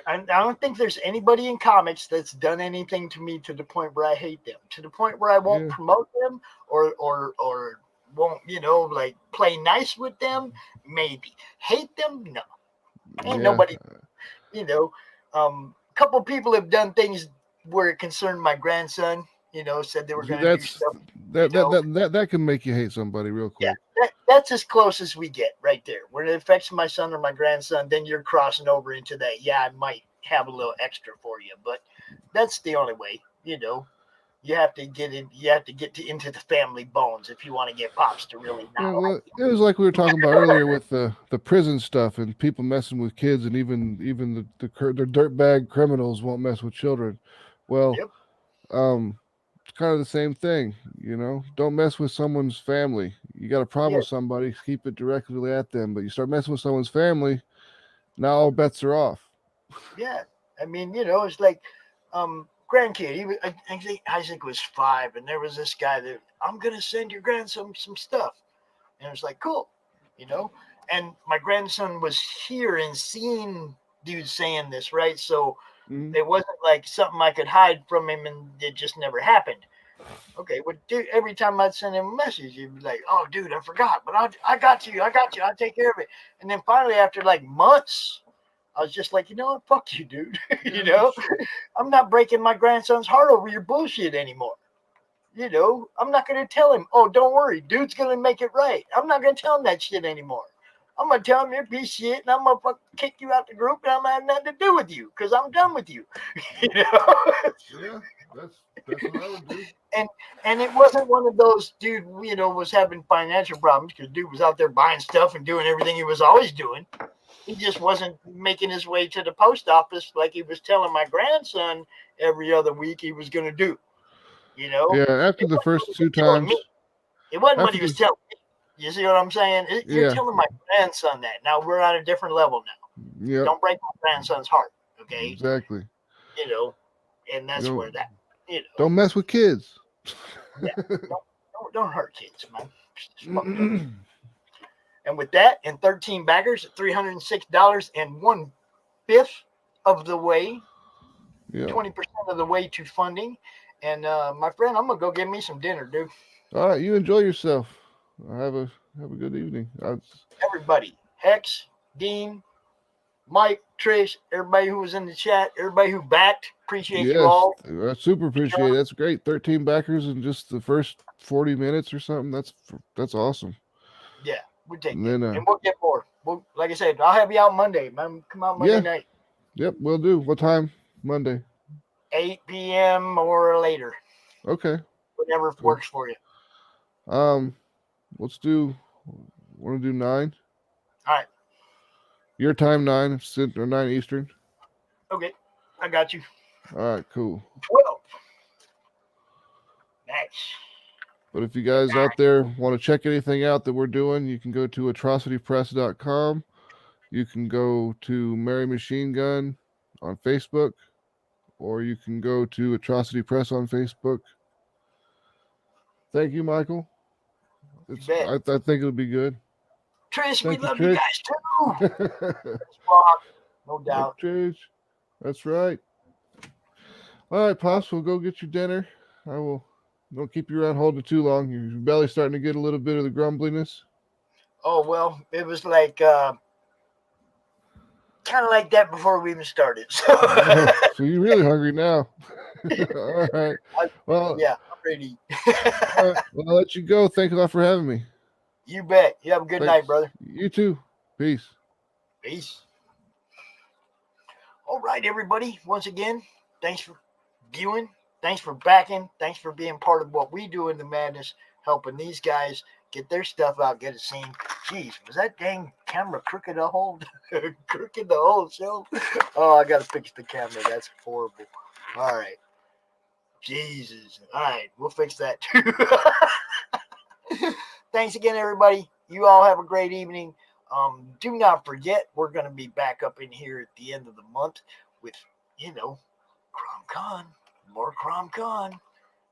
I don't think there's anybody in comics that's done anything to me to the point where I hate them, to the point where I won't promote them or won't, like play nice with them. Maybe hate them. No, ain't nobody. A couple people have done things where it concerned my grandson. Said they were going to do stuff. That can make you hate somebody real quick. Yeah, that's as close as we get right there. When it affects my son or my grandson, then you're crossing over into that. Yeah, I might have a little extra for you, but that's the only way. You have to get in. You have to get into the family bones if you want to get Pops to really not. Yeah, well, it was like we were talking about earlier with the prison stuff and people messing with kids, and even the dirtbag criminals won't mess with children. Well, Yep. It's kind of the same thing, Don't mess with someone's family. You got a problem with somebody, keep it directly at them. But you start messing with someone's family, now all bets are off. Yeah, I mean, it's like grandkid. I think Isaac was 5, and there was this guy that I'm gonna send your grandson some stuff, and it was like cool, And my grandson was here and seeing dudes saying this, right? So it wasn't like something I could hide from him, and it just never happened. Okay, well, dude, every time I'd send him a message, he'd be like, "Oh, dude, I forgot, but I got you, I'll take care of it." And then finally, after like months, I was just like, you know what, fuck you, dude. I'm not breaking my grandson's heart over your bullshit anymore. I'm not gonna tell him, "Oh, don't worry, dude's gonna make it right." I'm not gonna tell him that shit anymore. I'm gonna tell him you're a piece of shit, and I'm gonna fucking kick you out the group, and I'm gonna have nothing to do with you because I'm done with you. Yeah, that's what I would do. And it wasn't one of those dude, was having financial problems because dude was out there buying stuff and doing everything he was always doing. He just wasn't making his way to the post office like he was telling my grandson every other week he was going to do. Yeah, after the first 2 times. It wasn't what he was telling me. You see what I'm saying? You're telling my grandson that. Now we're on a different level now. Yeah. Don't break my grandson's heart, okay? Exactly. And that's where that. Don't mess with kids. Yeah. Don't hurt kids, man. And with that, and 13 baggers at $306 and 1/5 of the way, 20% of the way to funding. And my friend, I'm gonna go get me some dinner, dude. All right, you enjoy yourself. Have a good evening. Everybody, Hex, Dean, Mike, Trish, everybody who was in the chat, everybody who backed, appreciate you all. I super appreciate it. That's great. 13 backers in just the first 40 minutes or something. That's awesome. Yeah, we'll take it. And we'll get more. Like I said, I'll have you out Monday. Man, come out Monday night. Yep, we'll do. What time Monday? 8 p.m. or later. Okay. Whatever works for you. Want to do 9? All right. Your time 9 or 9 Eastern. Okay, I got you. All right, cool. 12. Nice. But if you guys out there want to check anything out that we're doing, you can go to atrocitypress.com. You can go to Mary Machine Gun on Facebook, or you can go to Atrocity Press on Facebook. Thank you, Michael. I think it'll be good. Trish, we love you guys too. No doubt. Trish. That's right. All right, Pops, we'll go get your dinner. Don't keep you around holding it too long. Your belly's starting to get a little bit of the grumbliness. Oh, well, it was like kind of like that before we even started. So, Oh, so you're really hungry now. All right. Well, yeah, I'm ready. all right. Well, I'll let you go. Thanks a lot for having me. You bet. You have a good Thanks. night, brother. You too. Peace. Peace. All right, everybody. Once again, thanks for viewing. Thanks for backing. Thanks for being part of what we do in the madness, helping these guys get their stuff out, get it seen. Jeez, was that dang camera crooked the whole crooked the whole show? Oh, I gotta fix the camera. That's horrible. All right. Jesus. All right, we'll fix that too. Thanks again, everybody. You all have a great evening. Do not forget, we're going to be back up in here at the end of the month with, CromCon, more CromCon.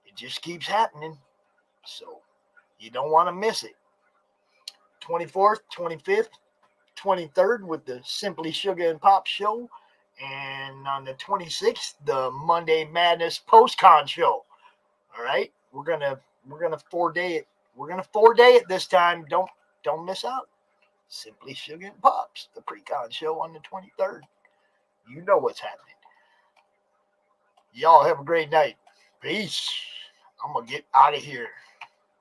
It just keeps happening. So you don't want to miss it. 24th, 25th, 23rd with the Simply Sugar and Pop show. And on the 26th, the Monday Madness post-con show. All right. We're gonna 4-day it. We're gonna 4-day it this time. Don't miss out. Simply Sugar and Pops, the pre-con show on the 23rd. You know what's happening. Y'all have a great night. Peace. I'm gonna get out of here.